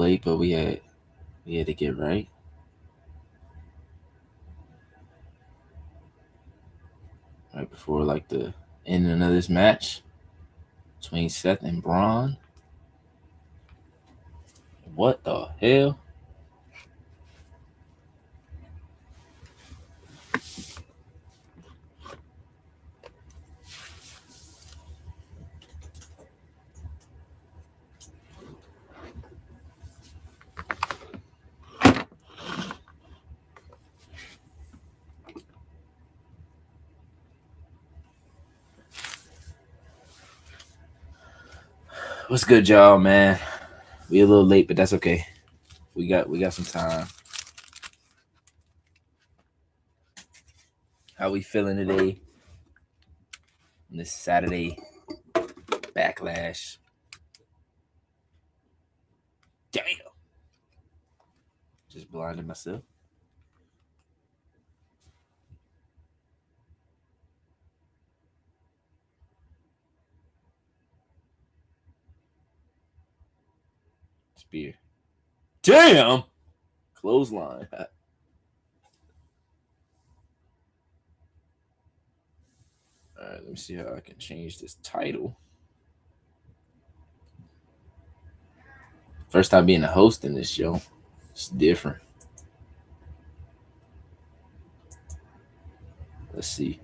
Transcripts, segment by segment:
late, but we had to get right. Right before like the ending of this match between Seth and Braun. What the hell? What's good, y'all, man? We a little late, but that's okay. We got some time. How we feeling today? On this Saturday Backlash. Damn. Just blinded myself. Spear. Damn. Clothesline. All right, let me see how I can change this title. First time being a host in this show. It's different. Let's see.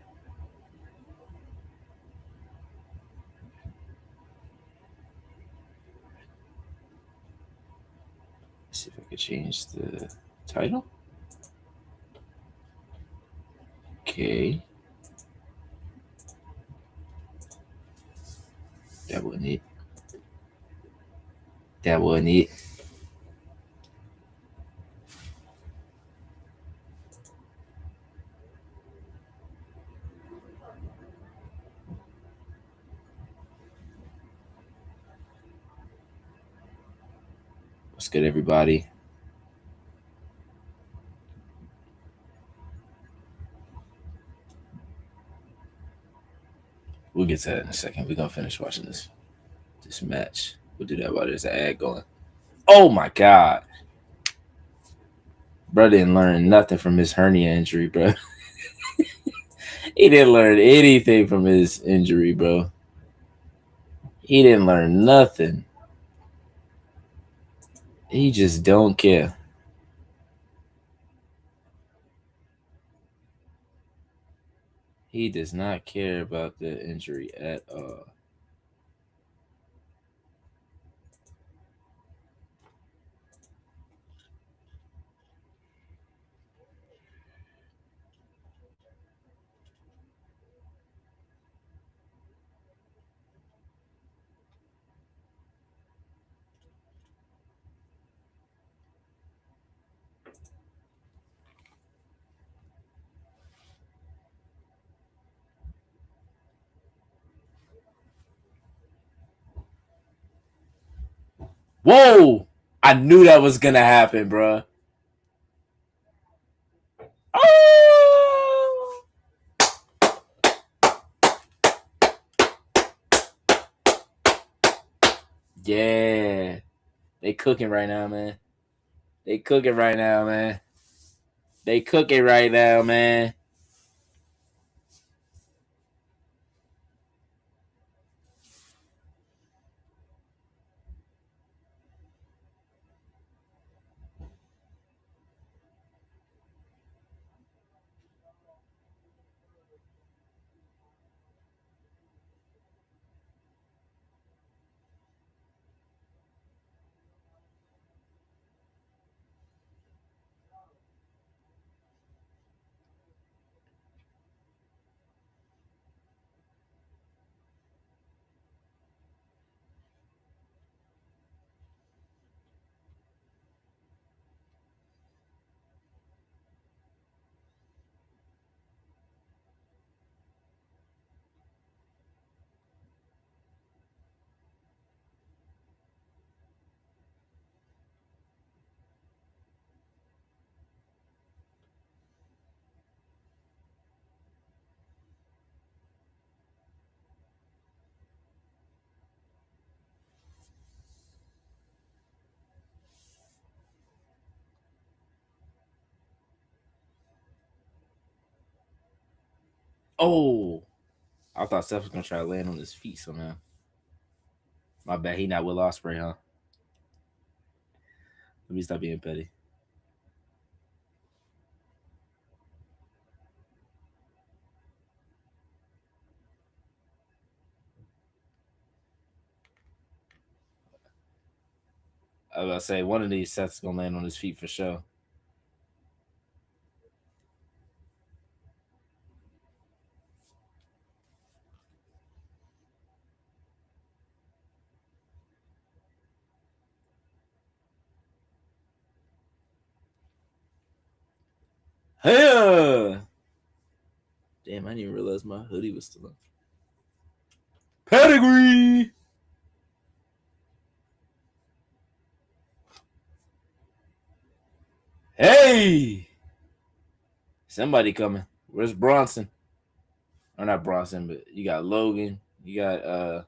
Let's see if I can change the title. Okay. That wasn't it. That wasn't it. What's good, everybody? We'll get to that in a second. We're gonna finish watching this match. We'll do that while there's an ad going. Oh my god. Bro didn't learn nothing from his hernia injury, bro. He didn't learn anything from his injury, bro. He didn't learn nothing. He just don't care. He does not care about the injury at all. Whoa! I knew that was gonna happen, bro. Oh! Yeah. They cooking right now, man. They cooking right now, man. They cooking right now, man. Oh, I thought Seth was gonna try to land on his feet somehow. My bad. He not Will Ospreay, huh? Let me stop being petty. I was about to say one of these Seth's gonna land on his feet for sure. Hey! Damn, I didn't even realize my hoodie was still on. Pedigree! Hey! Somebody coming. Where's Bronson? Or not Bronson, but you got Logan. You got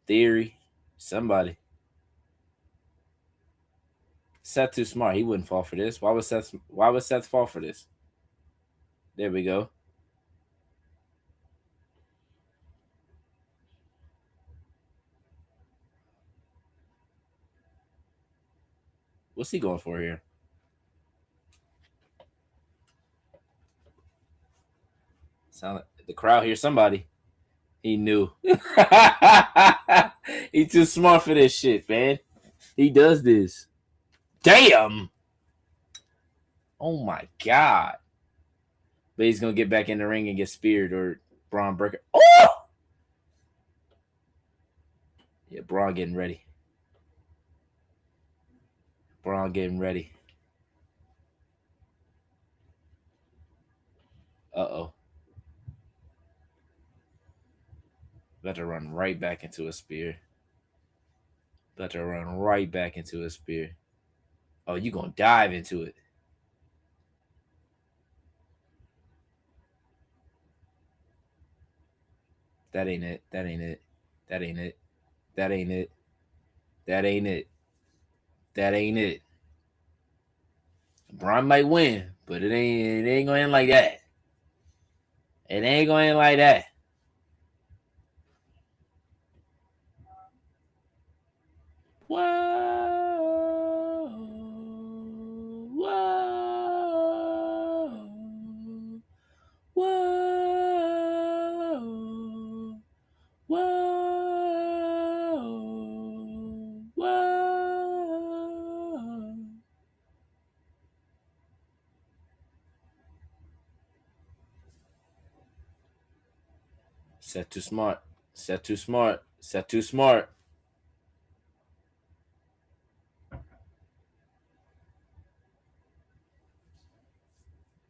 Theory. Somebody. Seth too smart. He wouldn't fall for this. Why would Seth fall for this? There we go. What's he going for here? Sound like the crowd hears somebody. He knew. He too smart for this shit, man. He does this. Damn. Oh my god. But he's gonna get back in the ring and get speared or Braun Breaker. Oh! Yeah, Braun getting ready. Braun getting ready. Uh-oh. About to run right back into a spear. About to run right back into a spear. Oh, you gonna dive into it. That ain't it. That ain't it. That ain't it. That ain't it. That ain't it. That ain't it. Braun might win, but it ain't gonna end like that. It ain't gonna end like that. Whoa. Whoa. Whoa. Whoa. Whoa. Seth too smart. Seth too smart. Seth too smart.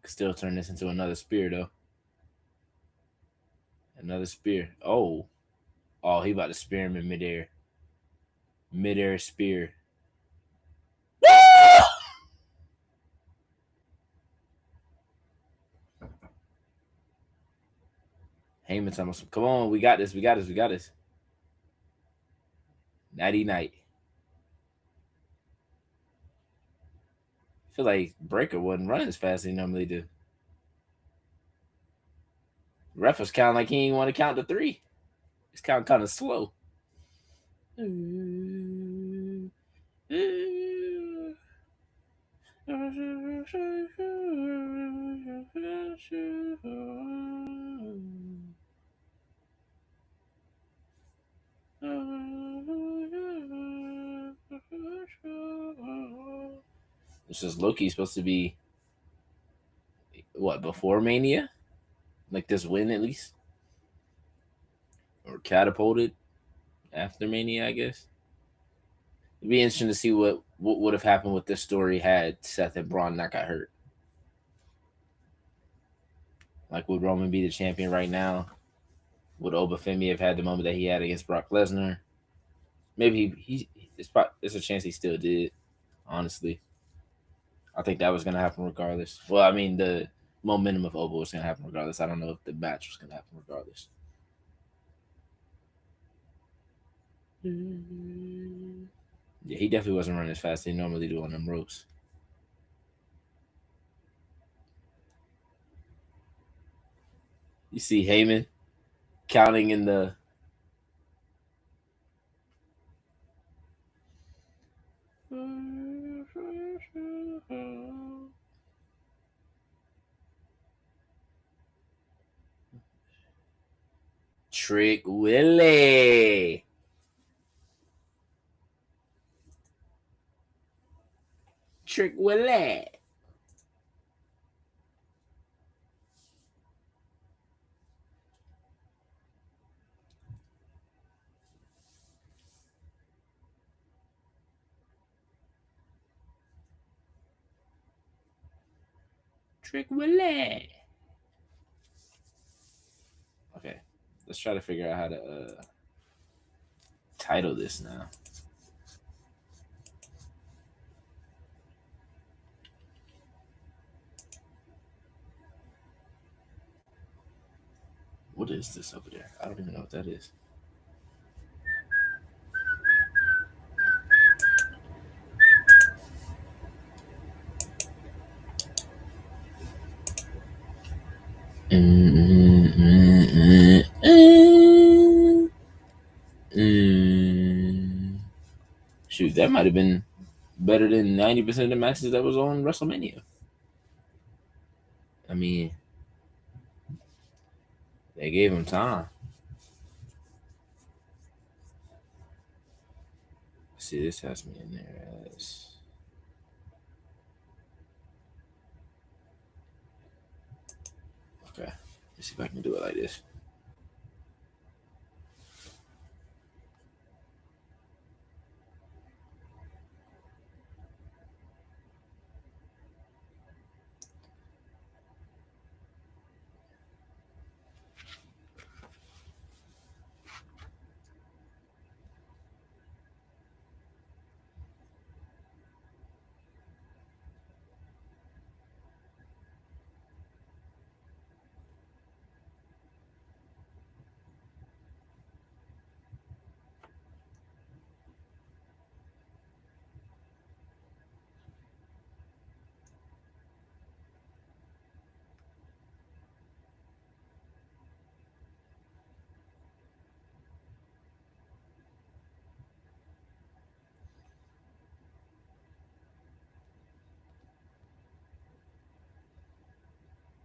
Still turn this into another spear though. Another spear. Oh. Oh, he about to spear him in midair. Midair spear. Heyman Thomas. Come on, we got this. We got this. We got this. Nighty night. I feel like Breaker wouldn't run as fast as he normally do. Ref was counting like he didn't want to count to three. He's counting kind of slow. This is Loki supposed to be what before Mania, like this win at least, or catapulted after Mania, I guess. It'd be interesting to see what would have happened with this story had Seth and Braun not got hurt. Like, would Roman be the champion right now? Would Obafemi have had the moment that he had against Brock Lesnar? Maybe there's a chance he still did. Honestly, I think that was gonna happen regardless. Well, I mean, the momentum of Oba was gonna happen regardless. I don't know if the match was gonna happen regardless. Yeah, he definitely wasn't running as fast as he normally do on them ropes. You see Heyman counting in the. Trick Willie. Trick Willie. Trick Willie. Okay, let's try to figure out how to title this now. What is this over there? I don't even know what that is. Shoot, that might have been better than 90% of the matches that was on WrestleMania. I mean, they gave him time. See, this has me in there as. Okay, let's see if I can do it like this.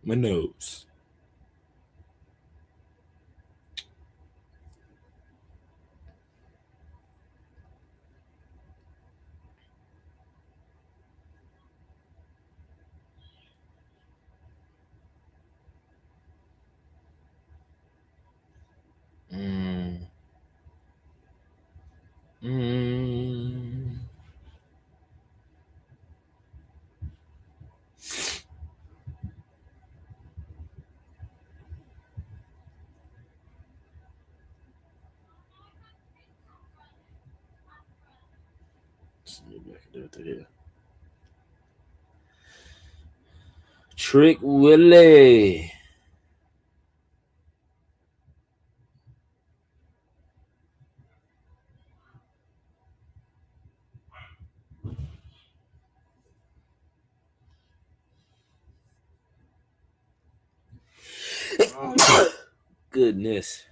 My nose. Mm. Mm. Maybe I can do it through here. Trick Willie. Goodness.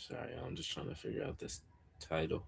Sorry, I'm just trying to figure out this title.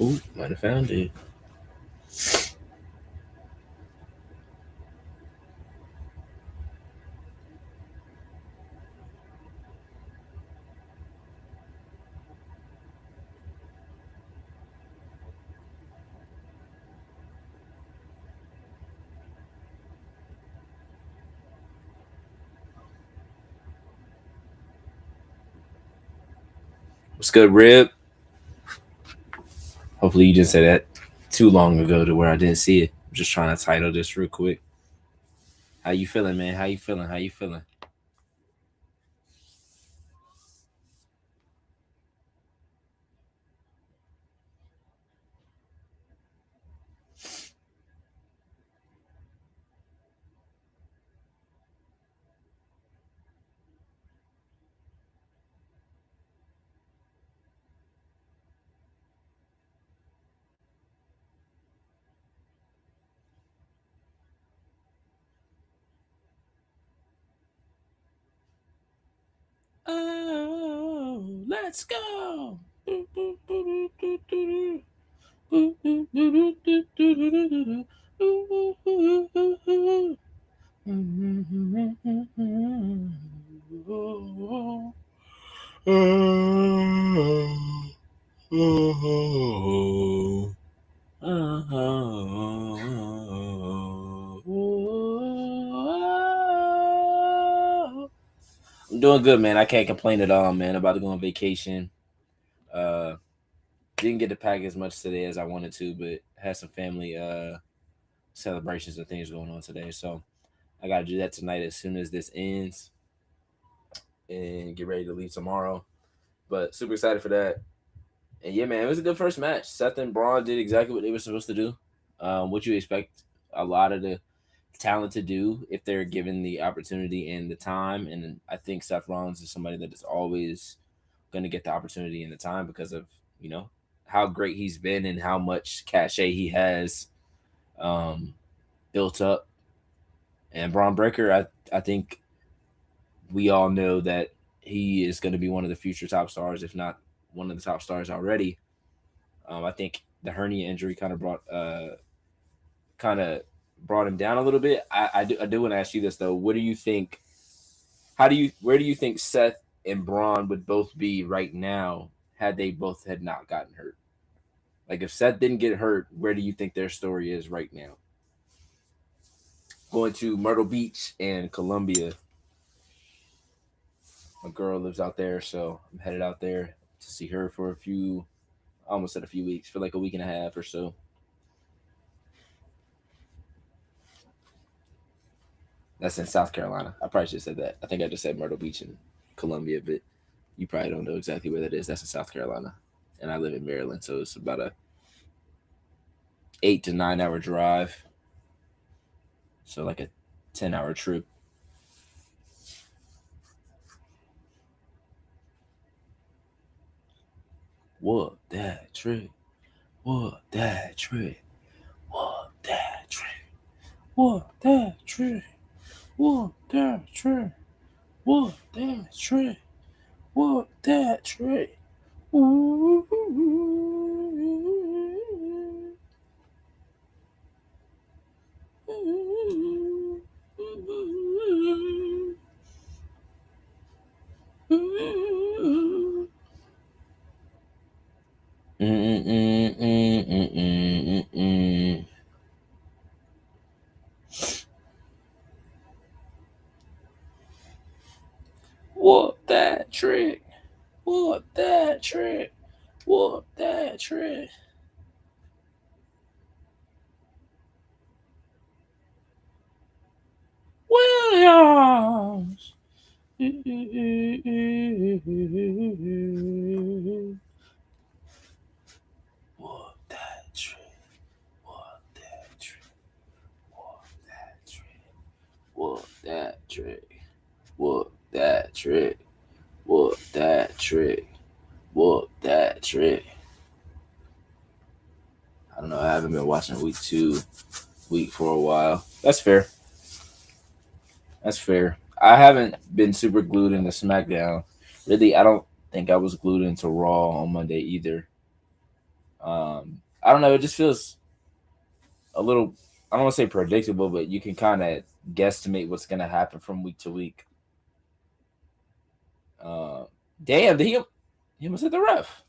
Ooh, might have found it. What's good, Rib? Hopefully you didn't say that too long ago to where I didn't see it. I'm just trying to title this real quick. How you feeling, man? How you feeling? How you feeling? Oh, let's go. I'm doing good, man. I can't complain at all, man. About to go on vacation. Uh, didn't get to pack as much today as I wanted to, but had some family celebrations and things going on today. So I got to do that tonight as soon as this ends and get ready to leave tomorrow. But super excited for that. And yeah, man, it was a good first match. Seth and Braun did exactly what they were supposed to do. What you expect a lot of the talent to do if they're given the opportunity and the time. And I think Seth Rollins is somebody that is always going to get the opportunity and the time because of, you know, how great he's been and how much cachet he has built up. And Braun Breaker, I think we all know that he is going to be one of the future top stars, if not one of the top stars already. I think the hernia injury kind of brought him down a little bit. I do want to ask you this though. What do you think? Where do you think Seth and Braun would both be right now had they both had not gotten hurt? Like if Seth didn't get hurt, where do you think their story is right now? Going to Myrtle Beach and Columbia. My girl lives out there, so I'm headed out there to see her for I almost said a few weeks, for like a week and a half or so. That's in South Carolina. I probably should have said that. I think I just said Myrtle Beach and Columbia, but you probably don't know exactly where that is. That's in South Carolina, and I live in Maryland, so it's about a 8 to 9 hour drive. So like a 10 hour trip. What that trip? What that trip? What that trip? What that trip? What that trip? What that trip? What that trip? Ooh. What that trick? What that trick? What that trick? Williams. What that trick? What that trick? What that trick? What that trick? What that trick? What that trick? What that trick? I don't know. I haven't been watching week for a while. That's fair. That's fair. I haven't been super glued into SmackDown. Really, I don't think I was glued into Raw on Monday either. I don't know. It just feels a little. I don't want to say predictable, but you can kind of guesstimate what's going to happen from week to week. Uh, Damn, he almost hit the ref.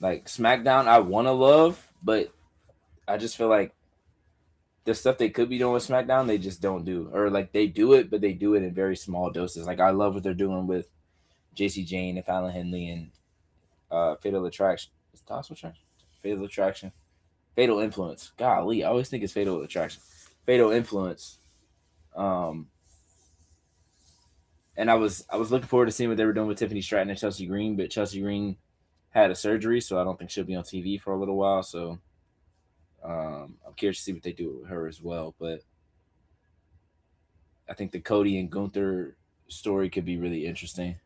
Like SmackDown, I want to love, but I just feel like the stuff they could be doing with SmackDown, they just don't do, or like they do it, but they do it in very small doses. Like I love what they're doing with JC Jane and Fallon Henley and Fatal Attraction. Is it Toxic Attraction? Fatal Attraction. Fatal Influence. Golly, I always think it's Fatal Attraction. Fatal Influence. Um, and I was looking forward to seeing what they were doing with Tiffany Stratton and Chelsea Green, but Chelsea Green had a surgery, so I don't think she'll be on TV for a little while. So I'm curious to see what they do with her as well. But I think the Cody and Gunther story could be really interesting.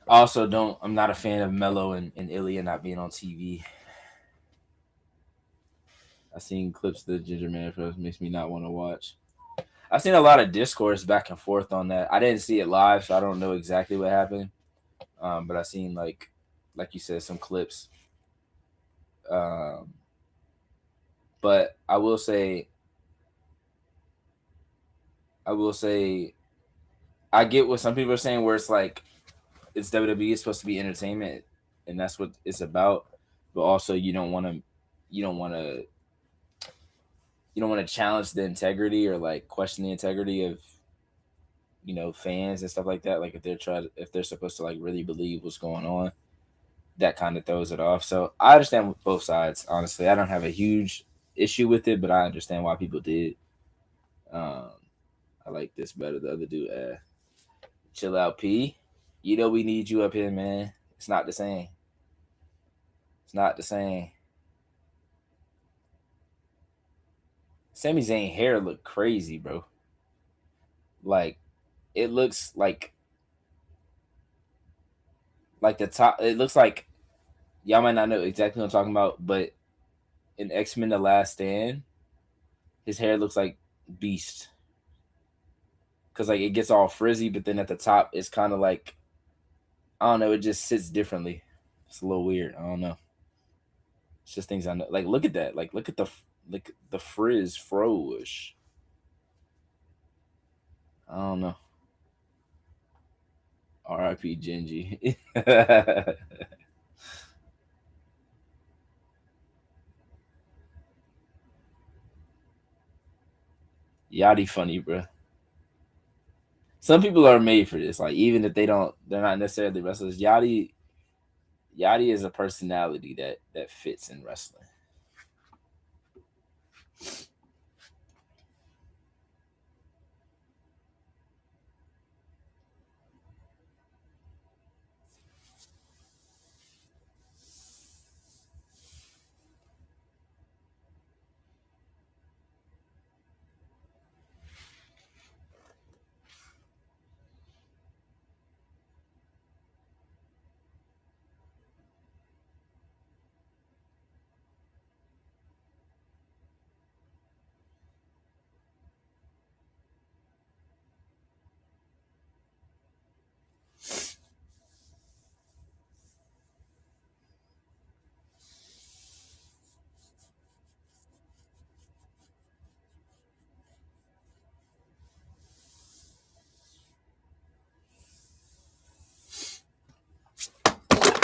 Also, don't I'm not a fan of Mello and Ilya not being on TV. I've seen clips of the Ginger Man Fest, makes me not want to watch. I've seen a lot of discourse back and forth on that. I didn't see it live, so I don't know exactly what happened. But I've seen like you said, some clips. Um, but I will say, I get what some people are saying, where it's like it's WWE, it's supposed to be entertainment, and that's what it's about. But also, you don't want to, you don't want to challenge the integrity or like question the integrity of fans and stuff like that. Like if they're supposed to like really believe what's going on, that kind of throws it off. So I understand both sides. Honestly, I don't have a huge issue with it, but I understand why people did. Um, I like this better. The other dude, chill out, P. You know we need you up here, man. It's not the same. It's not the same. Sami Zayn hair look crazy, bro. Like it looks like the top. It looks like y'all might not know exactly what I'm talking about, but in X-Men: The Last Stand, his hair looks like Beast because like it gets all frizzy, but then at the top it's kind of like I don't know. It just sits differently. It's a little weird. I don't know. It's just things I know. Like look at that. Like look at the frizz froish. I don't know. R.I.P. Genji. Yachty funny, bro. Some people are made for this. Like even if they're not necessarily wrestlers. Yachty is a personality that fits in wrestling.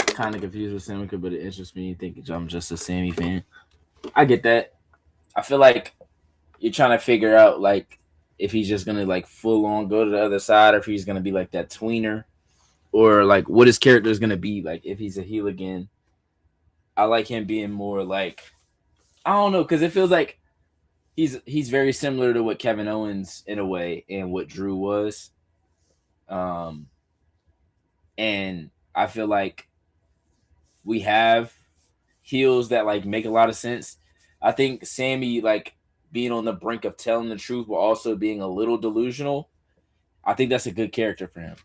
Kind of confused with Samika, but it interests me. Think I'm just a Sammy fan. I get that. I feel like you're trying to figure out like if he's just gonna like full on go to the other side, or if he's gonna be like that tweener, or like what his character is gonna be. Like if he's a heel again, I like him being more like I don't know because it feels like he's very similar to what Kevin Owens in a way and what Drew was. Um, and I feel like we have heels that like make a lot of sense. I think Sammy like being on the brink of telling the truth, but also being a little delusional. I think that's a good character for him.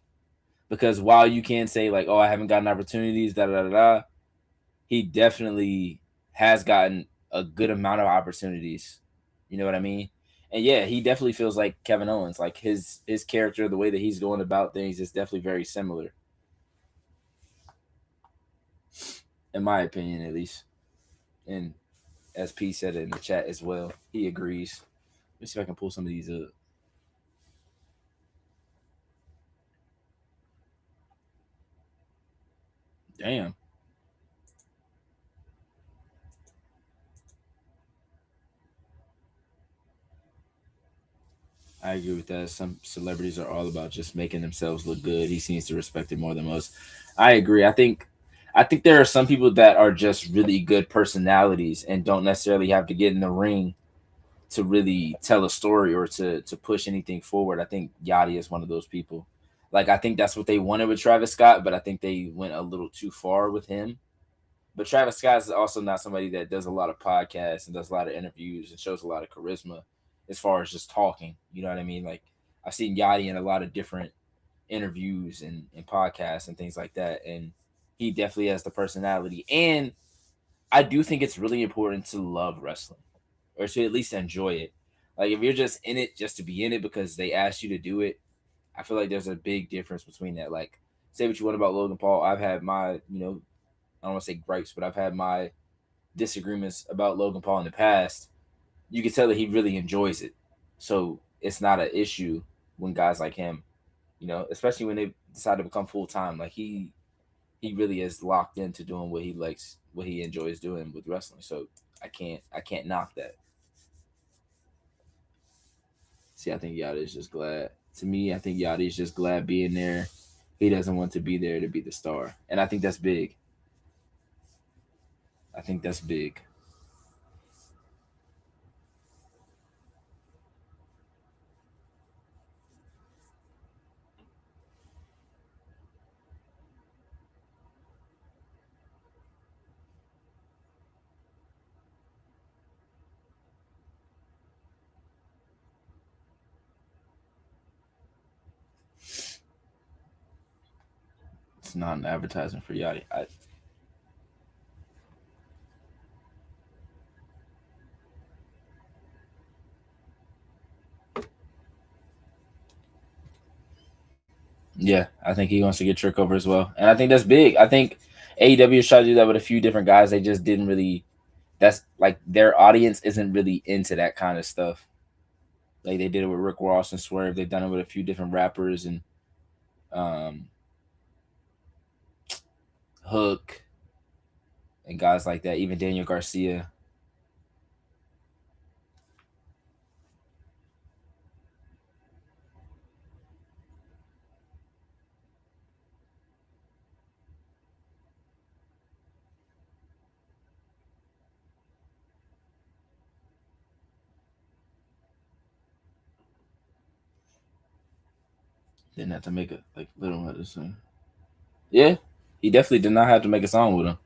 Because while you can say like, "Oh, I haven't gotten opportunities," da da da da, he definitely has gotten a good amount of opportunities. You know what I mean? And yeah, he definitely feels like Kevin Owens. Like his character, the way that he's going about things is definitely very similar, in my opinion, at least. And as P said it in the chat as well, he agrees. Let me see if I can pull some of these up. Damn. I agree with that. Some celebrities are all about just making themselves look good. He seems to respect it more than most. I agree. I think there are some people that are just really good personalities and don't necessarily have to get in the ring to really tell a story or to push anything forward. I think Yachty is one of those people. Like I think that's what they wanted with Travis Scott, but I think they went a little too far with him. But Travis Scott is also not somebody that does a lot of podcasts and does a lot of interviews and shows a lot of charisma as far as just talking. You know what I mean? Like I've seen Yachty in a lot of different interviews and podcasts and things like that. And he definitely has the personality. And I do think it's really important to love wrestling or to at least enjoy it. Like if you're just in it just to be in it because they asked you to do it, I feel like there's a big difference between that. Like say what you want about Logan Paul. I've had my, I don't want to say gripes, but I've had my disagreements about Logan Paul in the past. You can tell that he really enjoys it. So it's not an issue when guys like him, especially when they decide to become full time. Like he really is locked into doing what he likes, what he enjoys doing with wrestling. So I can't knock that. See, I think Yada is just glad. To me, I think Yada is just glad being there. He doesn't want to be there to be the star, and I think that's big. I think that's big. It's not an advertisement for Yachty. Yeah, I think he wants to get Trick over as well, and I think that's big. I think AEW has tried to do that with a few different guys. They just didn't really. That's like their audience isn't really into that kind of stuff. Like they did it with Rick Ross and Swerve. They've done it with a few different rappers and um, Hook and guys like that. Even Daniel Garcia. Didn't have to make a like little medicine. Yeah, he definitely did not have to make a song with him.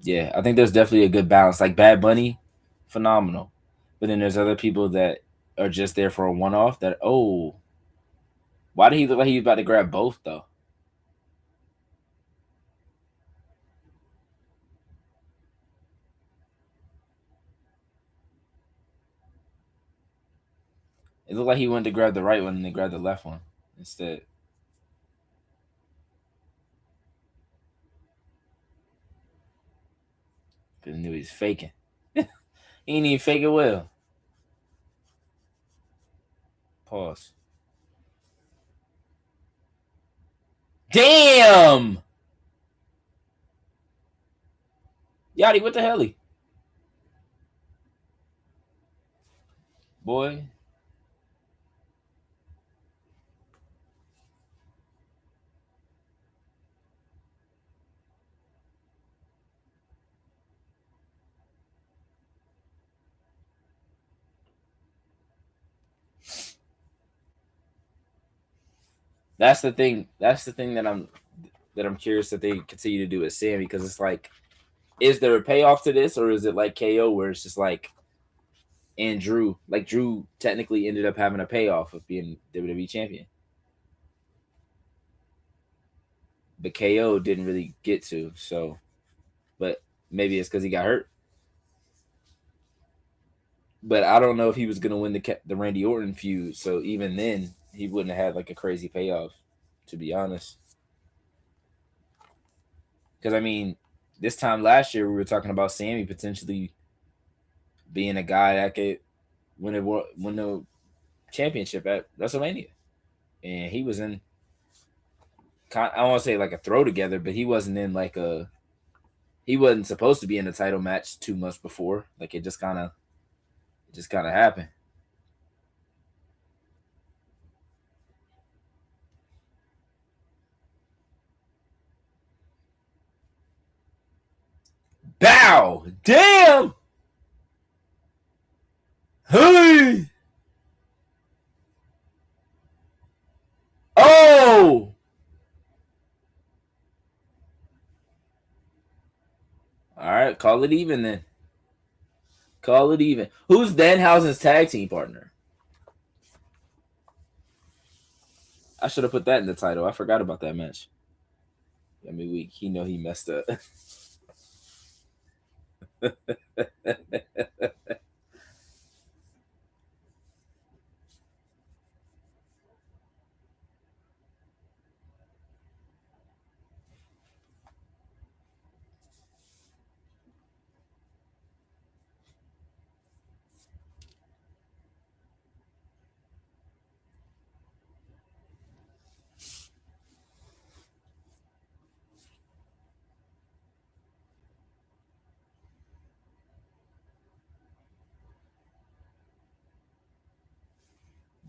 Yeah, I think there's definitely a good balance. Like Bad Bunny, phenomenal. But then there's other people that are just there for a one off that, oh, why did he look like he was about to grab both though? It looked like he wanted to grab the right one and then grab the left one instead. Because he knew he was faking. He didn't even fake it well. Pause. Damn! Yachty, what the hell? Boy, that's the thing. That's the thing that I'm curious that they continue to do with Sammy because it's like Is there a payoff to this, or is it like KO where it's just like, and Drew technically ended up having a payoff of being WWE champion, but KO didn't really get to. So, but maybe it's because he got hurt. But I don't know if he was gonna win the Randy Orton feud. So even then, he wouldn't have had like a crazy payoff, to be honest. Because I mean, this time last year we were talking about Sammy potentially being a guy that could win the championship at WrestleMania, and he was in. I don't want to say like a throw together, but he wasn't in like a. He wasn't supposed to be in a title match 2 months before. Like it just kind of happened. Bow! Damn! Hey! Oh! All right, call it even then. Call it even. Who's Danhausen's tag team partner? I should have put that in the title. I forgot about that match. I mean, he know he messed up.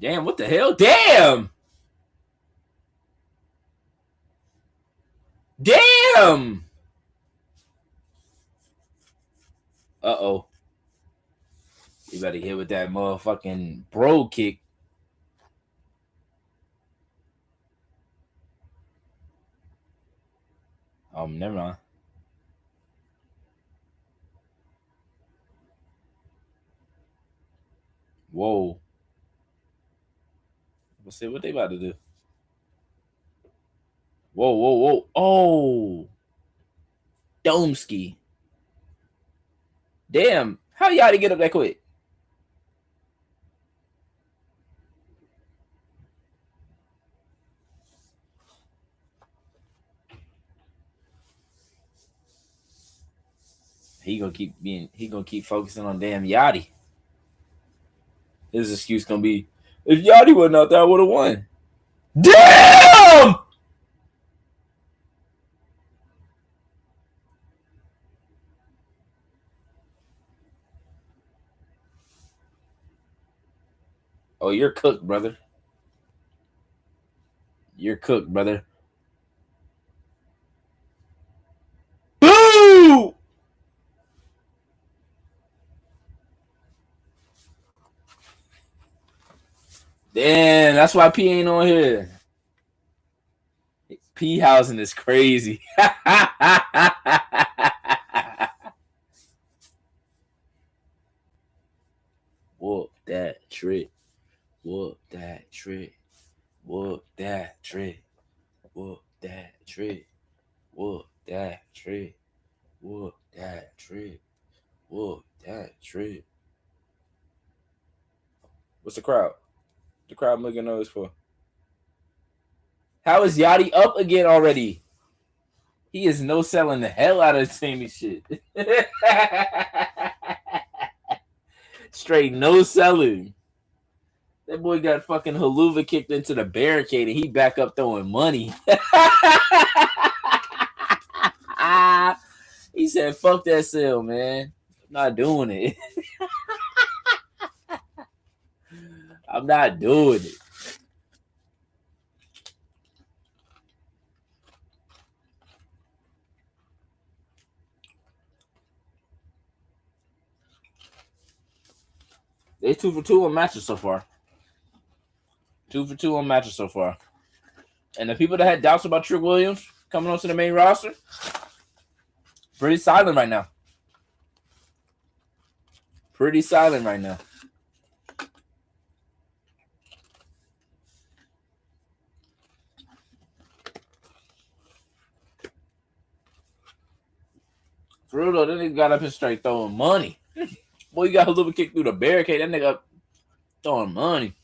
Damn, what the hell? Damn! Damn! Uh-oh. You better hit with that motherfucking bro kick. Never mind. Whoa. Let's see what they about to do. Whoa, whoa, whoa. Oh. Domski. Damn. How y'all to get up that quick? He gonna keep focusing on damn Yachty. His excuse gonna be, if Yachty wasn't out there, I would have won. Damn! Oh, you're cooked, brother. You're cooked, brother. Boo! Damn, that's why P ain't on here. P housing is crazy. Whoop that trick. Whoop that trick. Whoop that trick. Whoop that trick. Whoop that trick. Whoop that trick. Whoop that trick. What's the crowd? The crowd making noise for? How is Yachty up again already? He is no selling the hell out of Sammy shit. Straight no selling. That boy got fucking haluva kicked into the barricade and he back up throwing money. He said, fuck that sale, man. I'm not doing it. I'm not doing it. They 2 for 2 on matches so far. 2 for 2 on matches so far. And the people that had doubts about Trick Williams coming onto the main roster, Pretty silent right now. Pretty silent right now. For real though, that nigga got up and straight throwing money. Boy, you got a little kick through the barricade. That nigga up throwing money.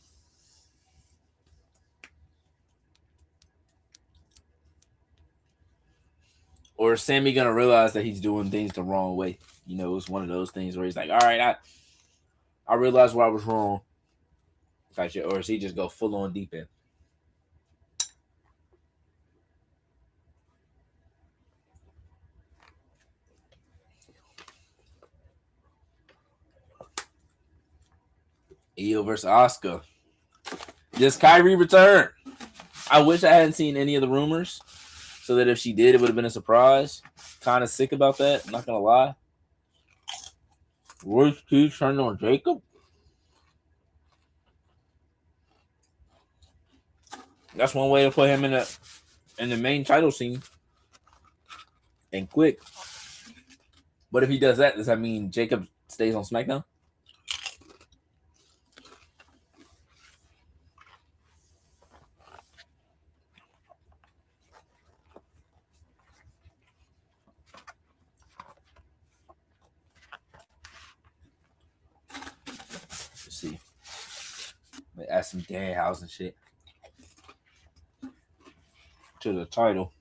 Or is Sammy gonna realize that he's doing things the wrong way? You know, it's one of those things where he's like, all right, I realized where I was wrong. Or does he just go full on deep end? Io versus Asuka. Does Kyrie return? I wish I hadn't seen any of the rumors, so that if she did, it would have been a surprise. Kind of sick about that. I'm not gonna lie. Royce Keith turning on Jacob. That's one way to put him in the main title scene, and quick. But if he does that, does that mean Jacob stays on SmackDown? Let's see. Add some Danhausen shit to the title.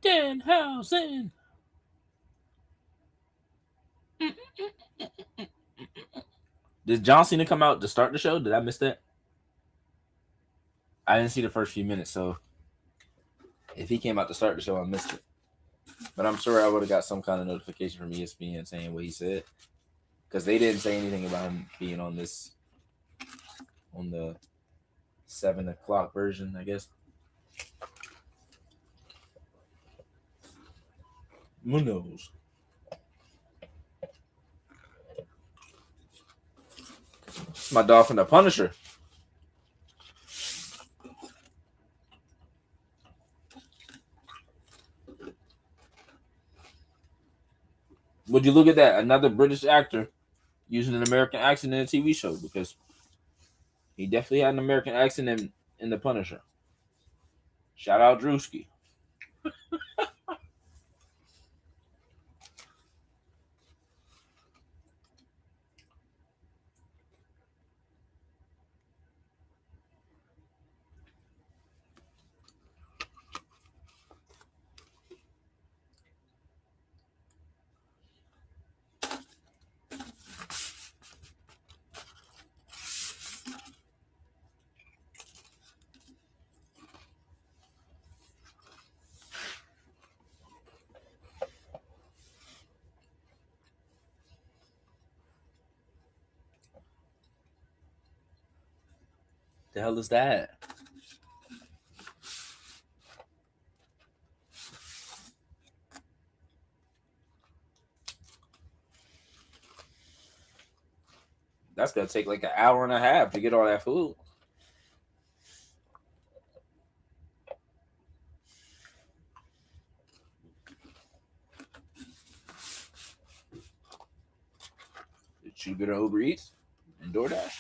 Danhausen. Did John Cena come out to start the show? Did I miss that? I didn't see the first few minutes, so if he came out to start the show, I missed it. But I'm sure I would have got some kind of notification from ESPN saying what he said, because they didn't say anything about him being on the 7 o'clock version, I guess. Who knows? It's my dog from the Punisher. Would you look at that? Another British actor using an American accent in a TV show, because he definitely had an American accent in the Punisher. Shout out Drewski. The hell is that? That's gonna take like an hour and a half to get all that food. Did you get an Uber Eats and DoorDash?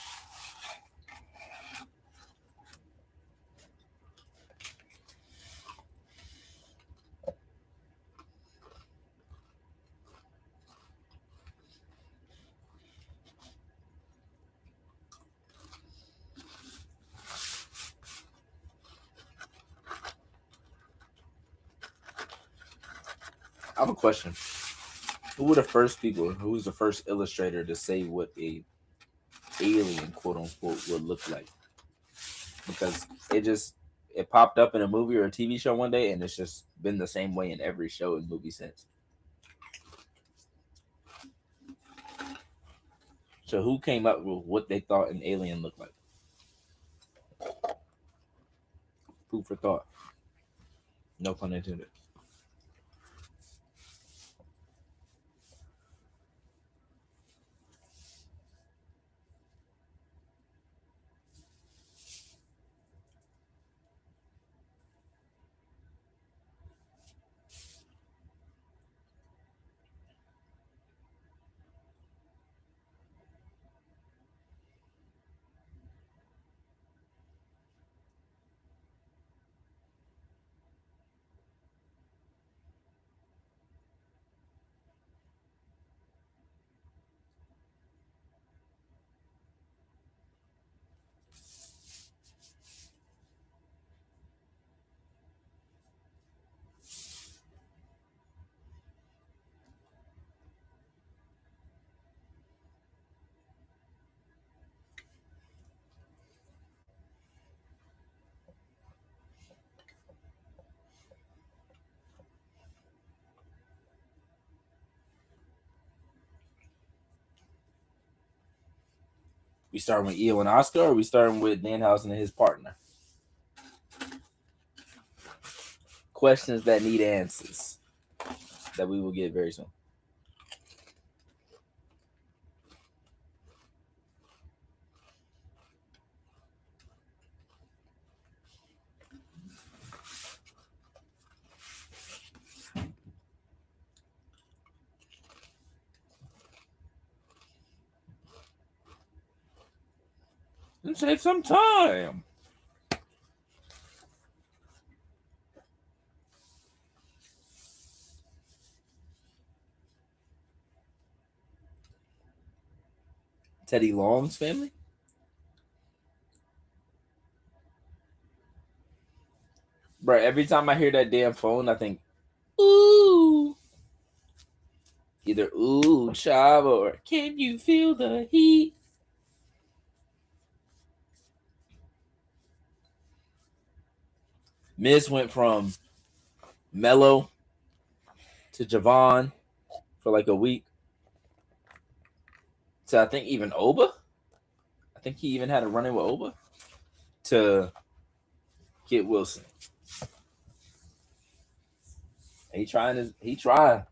I have a question. Who was the first illustrator to say what a alien, quote unquote, would look like? Because it it popped up in a movie or a TV show one day, and it's just been the same way in every show and movie since. So who came up with what they thought an alien looked like? Food for thought. No pun intended. We starting with Io and Oscar, or we starting with Danhausen and his partner? Questions that need answers that we will get very soon. Let's take some time. Teddy Long's family? Bro, every time I hear that damn phone, I think, ooh. Either ooh, Chava, or can you feel the heat? Miz went from Mello to Javon for like a week to I think even Oba. I think he even had a run-in with Oba to get Wilson. He trying. He trying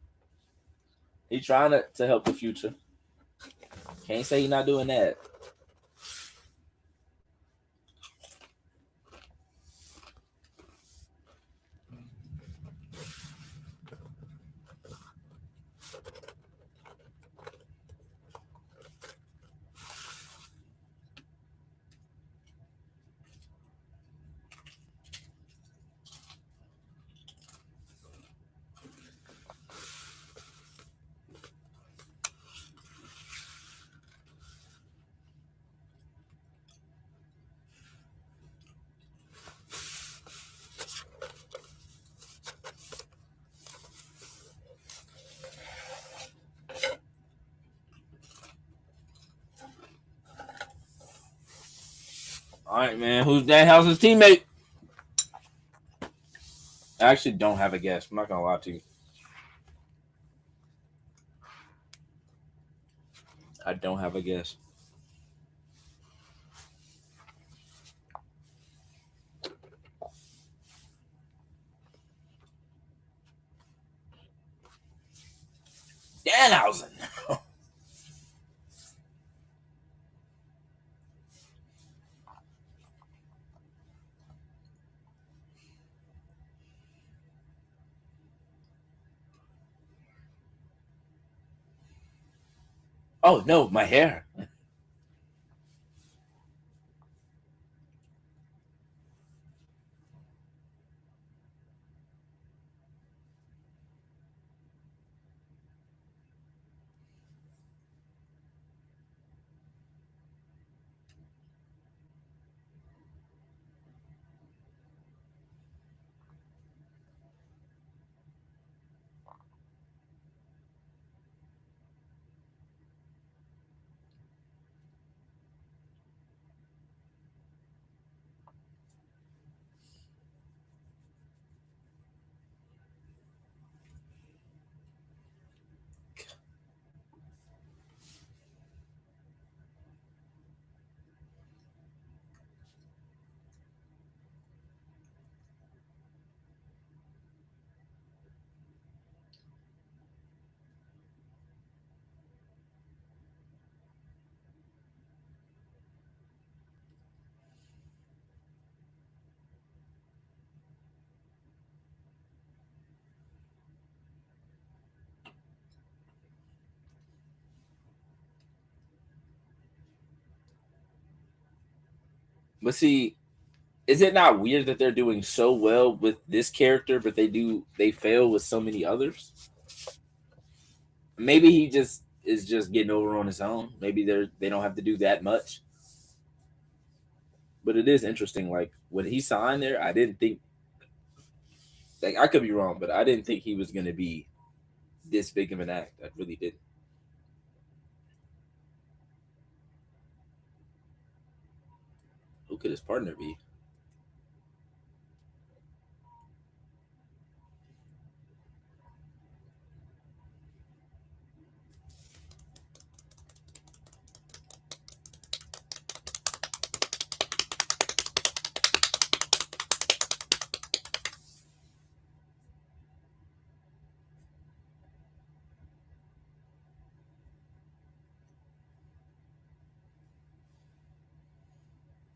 to help the future. Can't say he not doing that. All right, man. Who's Danhausen's teammate? I actually don't have a guess. I'm not gonna lie to you. I don't have a guess. Danhausen. Oh no, my hair. But see, is it not weird that they're doing so well with this character, but they fail with so many others? Maybe he just is just getting over on his own. Maybe they don't have to do that much. But it is interesting. Like when he signed there, I didn't think, like, I could be wrong, but I didn't think he was gonna be this big of an act. I really didn't. Who could his partner be?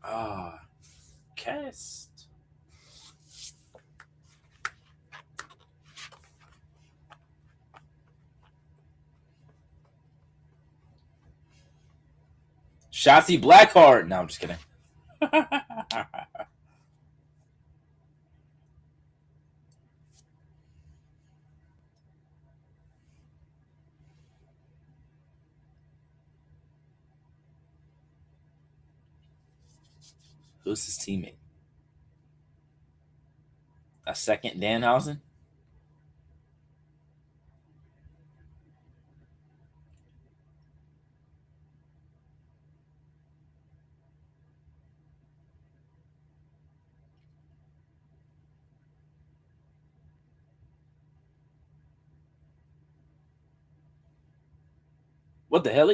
Ah, cast. Shotzi Blackheart. No, I'm just kidding. Who's his teammate? A second Danhausen? What the hell?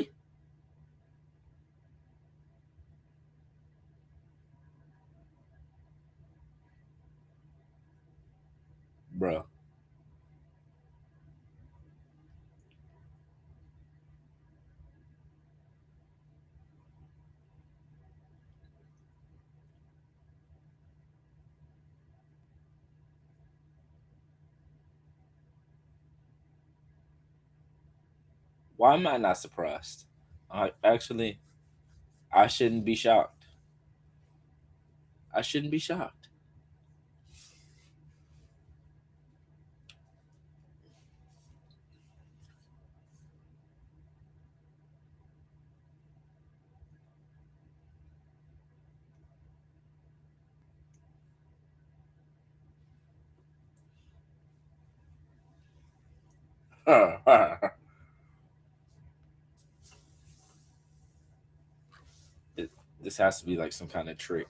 Bro. Why am I not surprised? Actually, I shouldn't be shocked. I shouldn't be shocked. It- this has to be like some kind of trick.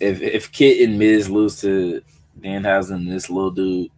If Kit and Miz lose to Danhausen and this little dude,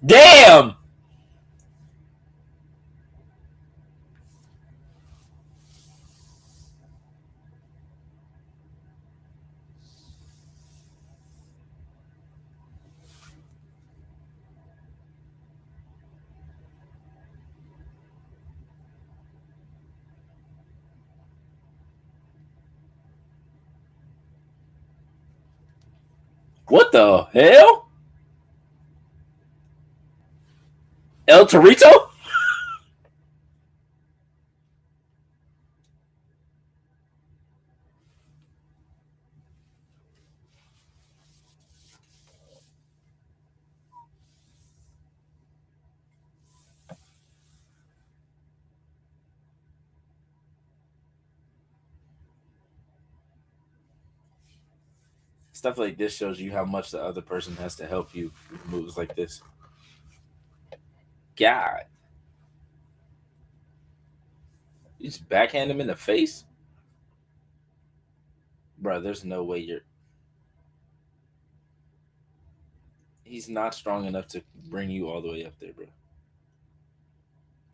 damn. What the hell? El Torito? Stuff like this shows you how much the other person has to help you with moves like this. God. You just backhand him in the face? Bro, there's no way you're. He's not strong enough to bring you all the way up there, bro.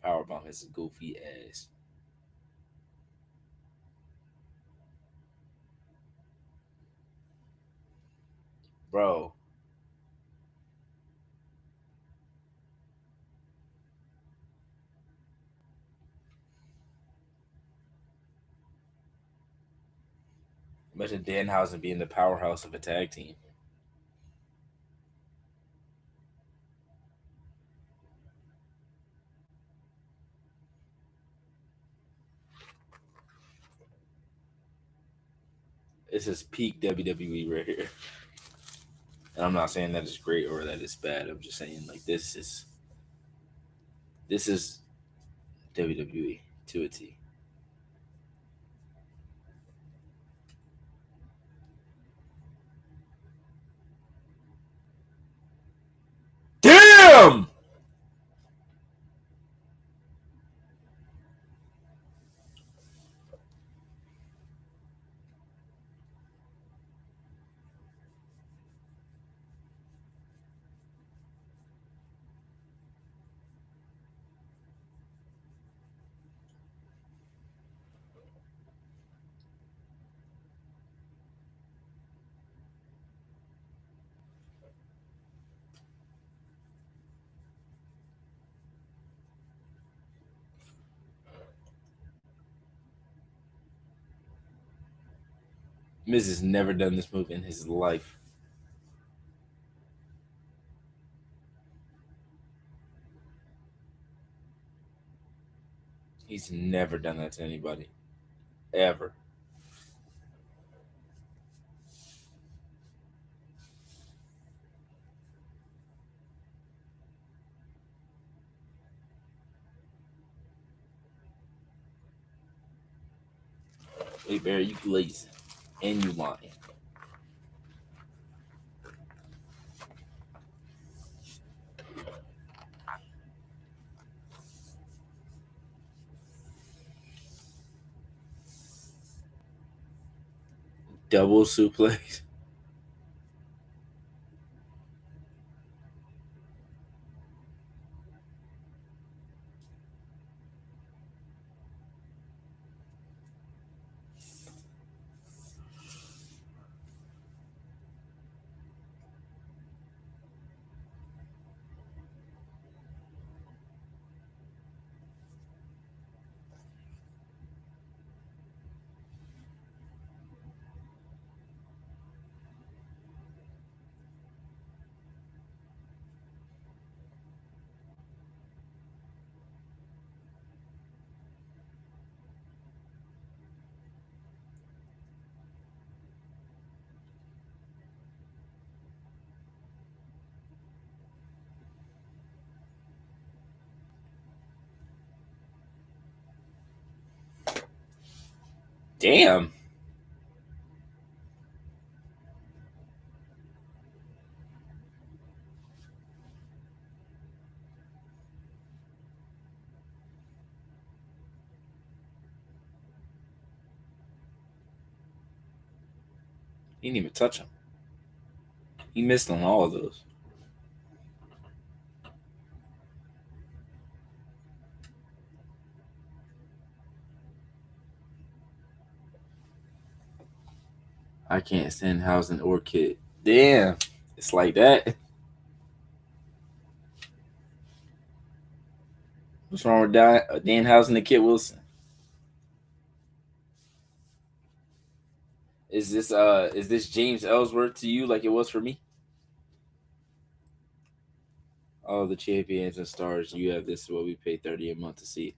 Powerbomb his goofy ass. Bro. Imagine Danhausen being the powerhouse of a tag team. This is peak WWE right here. And I'm not saying that it's great or that it's bad. I'm just saying like this is WWE to a T. Damn! Miz has never done this move in his life. He's never done that to anybody. Ever. Hey Barry, you lazy. And you lying. Double suplex. Damn. He didn't even touch him. He missed on all of those. I can't stand Hausen or Kid. Damn. It's like that. What's wrong with Danhausen and Kid Wilson? Is this James Ellsworth to you like it was for me? all the champions and stars, you have this is what we pay $30 a month to see.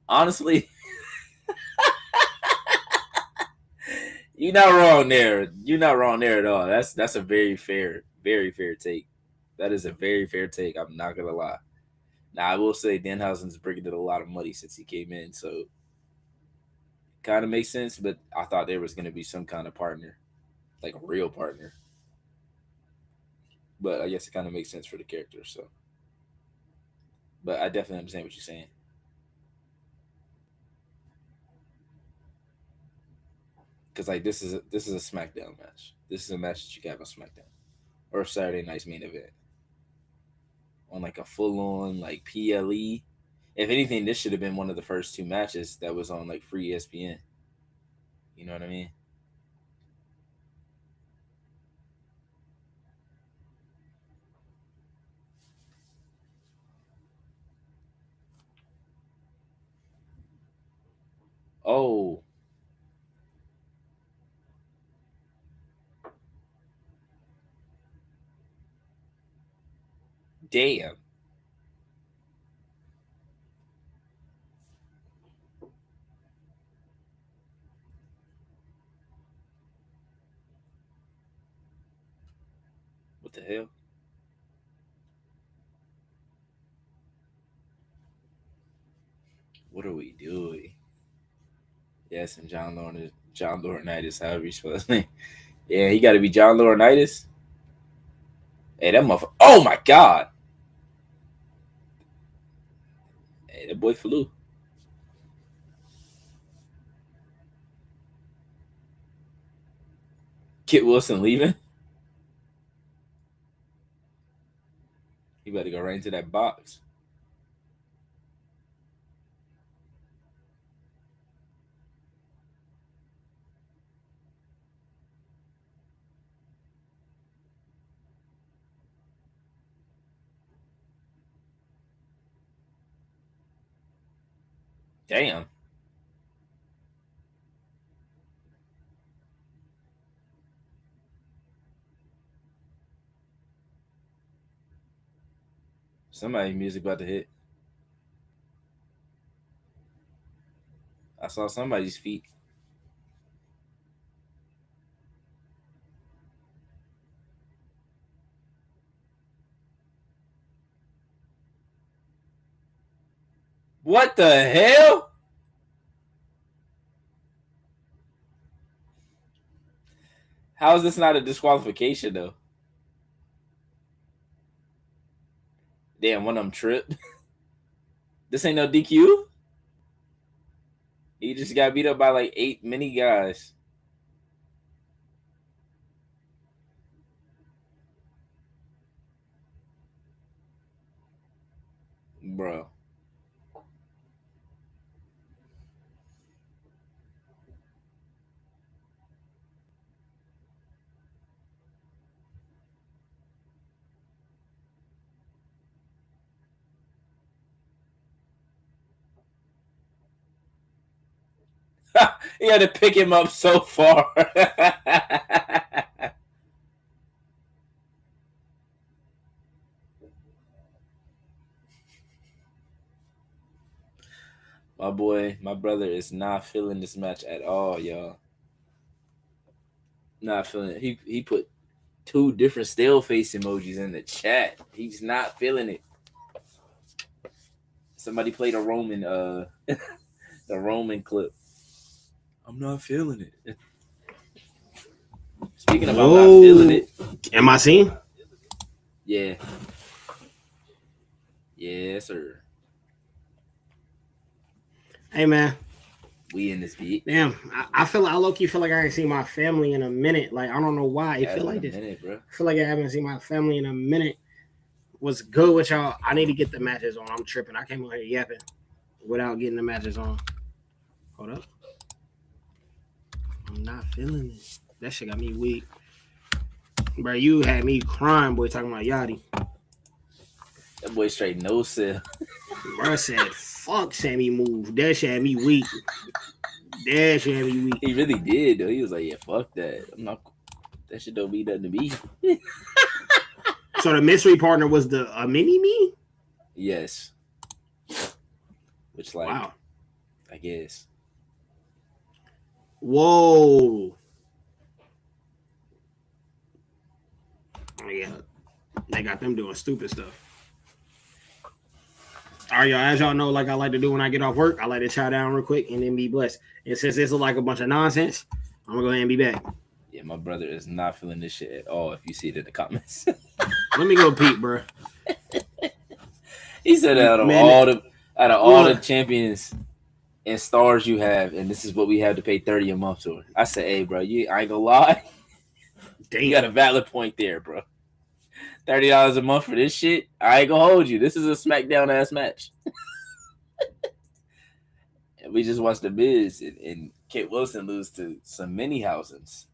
Honestly, you're not wrong there. You're not wrong there at all. That's a very fair take. That is a very fair take. I'm not gonna lie. Now I will say Danhausen's bringing in a lot of money since he came in, so kind of makes sense. But I thought there was gonna be some kind of partner, like a real partner. But I guess it kind of makes sense for the character. So, but I definitely understand what you're saying. Because like this is a SmackDown match. This is a match that you can have on SmackDown or Saturday night's main event on like a full on like PLE. If anything, this should have been one of the first two matches that was on like free ESPN. You know what I mean? Oh, damn. What the hell? What are we doing? Yes, and John Laurinaitis, however you spell his name. Yeah, he got to be John Laurinaitis. Hey, that motherfucker. Oh my god. Hey, that boy flew. Kit Wilson leaving. He better go right into that box. Damn. Somebody music about to hit. I saw somebody's feet. What the hell? How is this not a disqualification though? Damn, one of them tripped. This ain't no DQ. He just got beat up by like 8 mini guys. Bro. He had to pick him up so far. My boy, my brother is not feeling this match at all, y'all. Not feeling it. He put 2 different stale face emojis in the chat. He's not feeling it. Somebody played a Roman the Roman clip. I'm not feeling it. Speaking about not feeling it. Am I seen? Yeah. Yes, sir. Hey man. We in this beat. Damn, I feel like I low-key feel like I ain't seen my family in a minute. Like I don't know why. Yeah, I feel like this. Minute, bro. I feel like I haven't seen my family in a minute. What's good with y'all? I need to get the matches on. I'm tripping. I came over here yapping without getting the matches on. Hold up. I'm not feeling it. That shit got me weak. Bro, you had me crying, boy, talking about Yachty. That boy straight no sell. Bro said, fuck Sammy move. That shit had me weak. That shit had me weak. He really did, though. He was like, yeah, fuck that. I'm not. That shit don't mean nothing to me. So the mystery partner was a mini me? Yes. Which, like, Wow. I guess. Whoa. Oh, yeah. They got them doing stupid stuff. All right, y'all. As y'all know, like I like to do when I get off work, I like to chow down real quick and then be blessed. And since this is like a bunch of nonsense, I'm gonna go ahead and be back. Yeah, my brother is not feeling this shit at all. If you see it in the comments, Let me go peep, bro. he said Man, out of all the look, champions and stars you have, and this is what we have to pay 30 a month for. I said, hey, bro, I ain't gonna lie, you got a damn. valid point there, bro. $30 a month for this shit, I ain't gonna hold you. This is a SmackDown ass match. And we just watched the Miz and Kit Wilson lose to some mini Housens.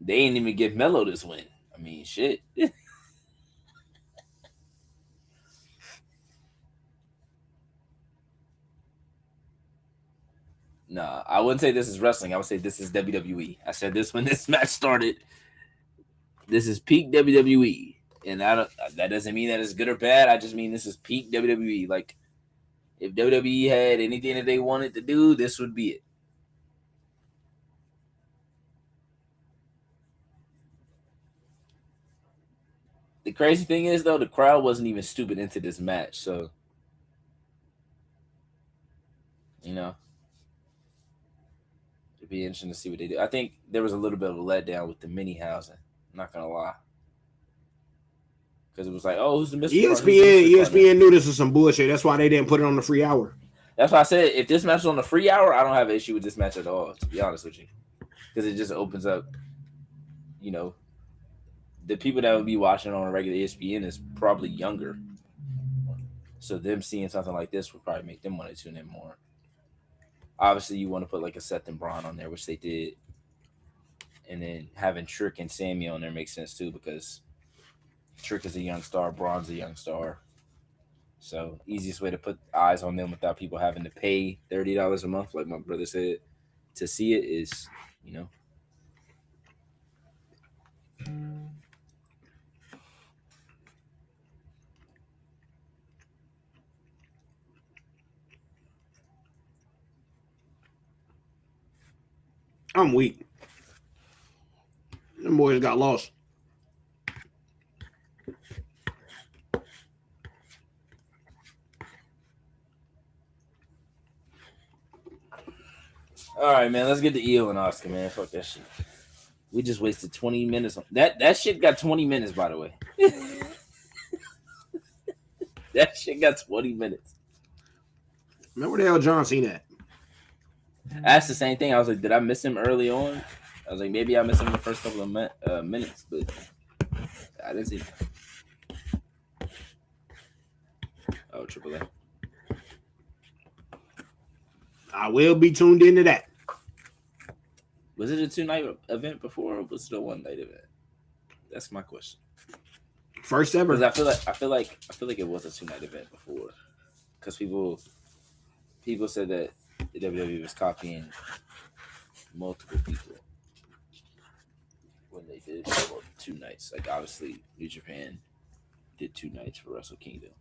They ain't even give Melo this win. I mean, shit. Nah, I wouldn't say this is wrestling. I would say this is WWE. I said this when this match started. This is peak WWE, and that doesn't mean that it's good or bad. I just mean this is peak WWE. Like, if WWE had anything that they wanted to do, this would be it. The crazy thing is, though, the crowd wasn't even stupid into this match, so you know it'd be interesting to see what they do. I think there was a little bit of a letdown with the mini housing. I'm not gonna lie, because it was like, oh, who's the mystery partner? Who's the mystery partner? ESPN knew this was some bullshit. That's why they didn't put it on the free hour. That's why I said if this match was on the free hour, I don't have an issue with this match at all. To be honest with you, because it just opens up, you know, the people that would be watching on a regular ESPN is probably younger. So them seeing something like this would probably make them want to tune in more. Obviously, you want to put like a Seth and Braun on there, which they did. And then having Trick and Sammy on there makes sense too, because Trick is a young star, Braun's a young star. So easiest way to put eyes on them without people having to pay $30 a month, like my brother said, to see it is, you know. I'm weak. Them boys got lost. All right, man. Let's get to Io and Oscar, man. Fuck that shit. We just wasted 20 minutes on that. That shit got 20 minutes, by the way. That shit got 20 minutes. Man, where the hell John Cena at? I asked the same thing. I was like, did I miss him early on? I was like, maybe I missed him in the first couple of minutes, but I didn't see him. Oh, Triple A. I will be tuned into that. Was it a 2-night event before, or was it a 1-night event? That's my question. First ever. Because I feel like it was a 2-night event before. Because people said that the WWE was copying multiple people when they did 2 nights. Like obviously, New Japan did 2 nights for Wrestle Kingdom.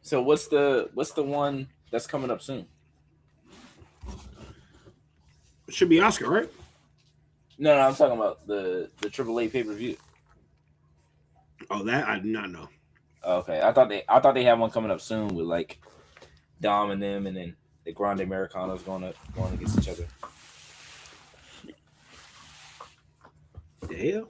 So what's the one that's coming up soon? It should be Oscar, right? No, I'm talking about the AAA pay-per-view. Oh, that I do not know. Okay, I thought they had one coming up soon with like Dom and them, and then the Grande Americanos going against each other. The hell?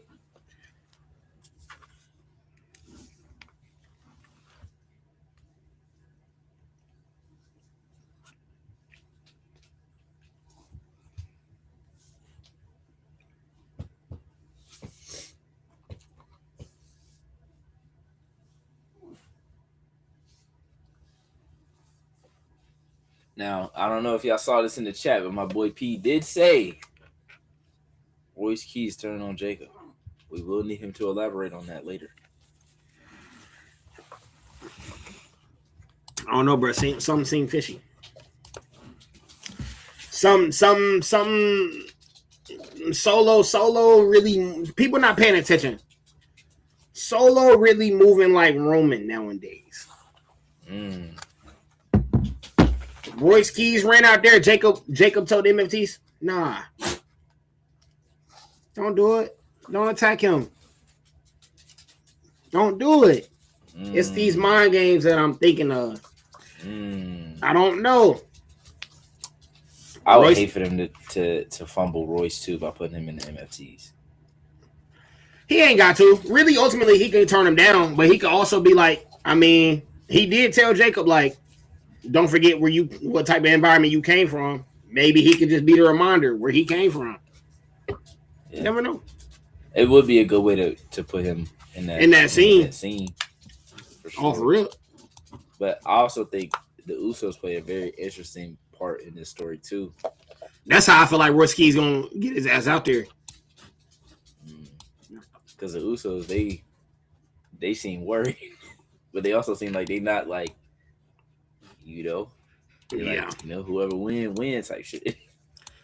Now, I don't know if y'all saw this in the chat, but my boy P did say Royce Keys turned on Jacob. We will need him to elaborate on that later. I don't know, bro. Something seemed fishy. Some Solo really, people not paying attention. Solo really moving like Roman nowadays. Royce Keys ran out there. Jacob told MFTs, nah, don't do it. Don't attack him. Don't do it. It's these mind games that I'm thinking of. I don't know. I would hate for them to fumble Royce too by putting him in the MFTs. He ain't got to. Really, ultimately, he can turn him down, but he could also be like, I mean, he did tell Jacob, like, don't forget what type of environment you came from. Maybe he could just be the reminder where he came from. Yeah. You never know. It would be a good way to put him in that scene. For sure. Oh, for real. But I also think the Usos play a very interesting part in this story too. That's how I feel like Royce Keys gonna get his ass out there. Because the Usos, they seem worried, but they also seem like they not like, whoever wins type shit.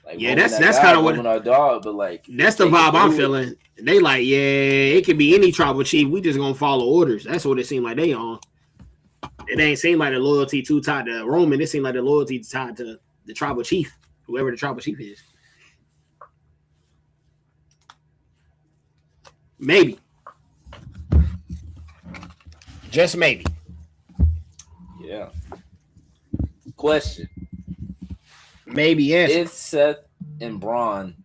Like, yeah, that's kind of what our dog, but like that's the vibe I'm feeling. They like, yeah, it could be any tribal chief. We just gonna follow orders. That's what it seemed like they on. It ain't seem like the loyalty too tied to Roman. It seemed like the loyalty tied to the tribal chief, whoever the tribal chief is. Maybe. Just maybe. Yeah. Question. Maybe yes. If Seth and Braun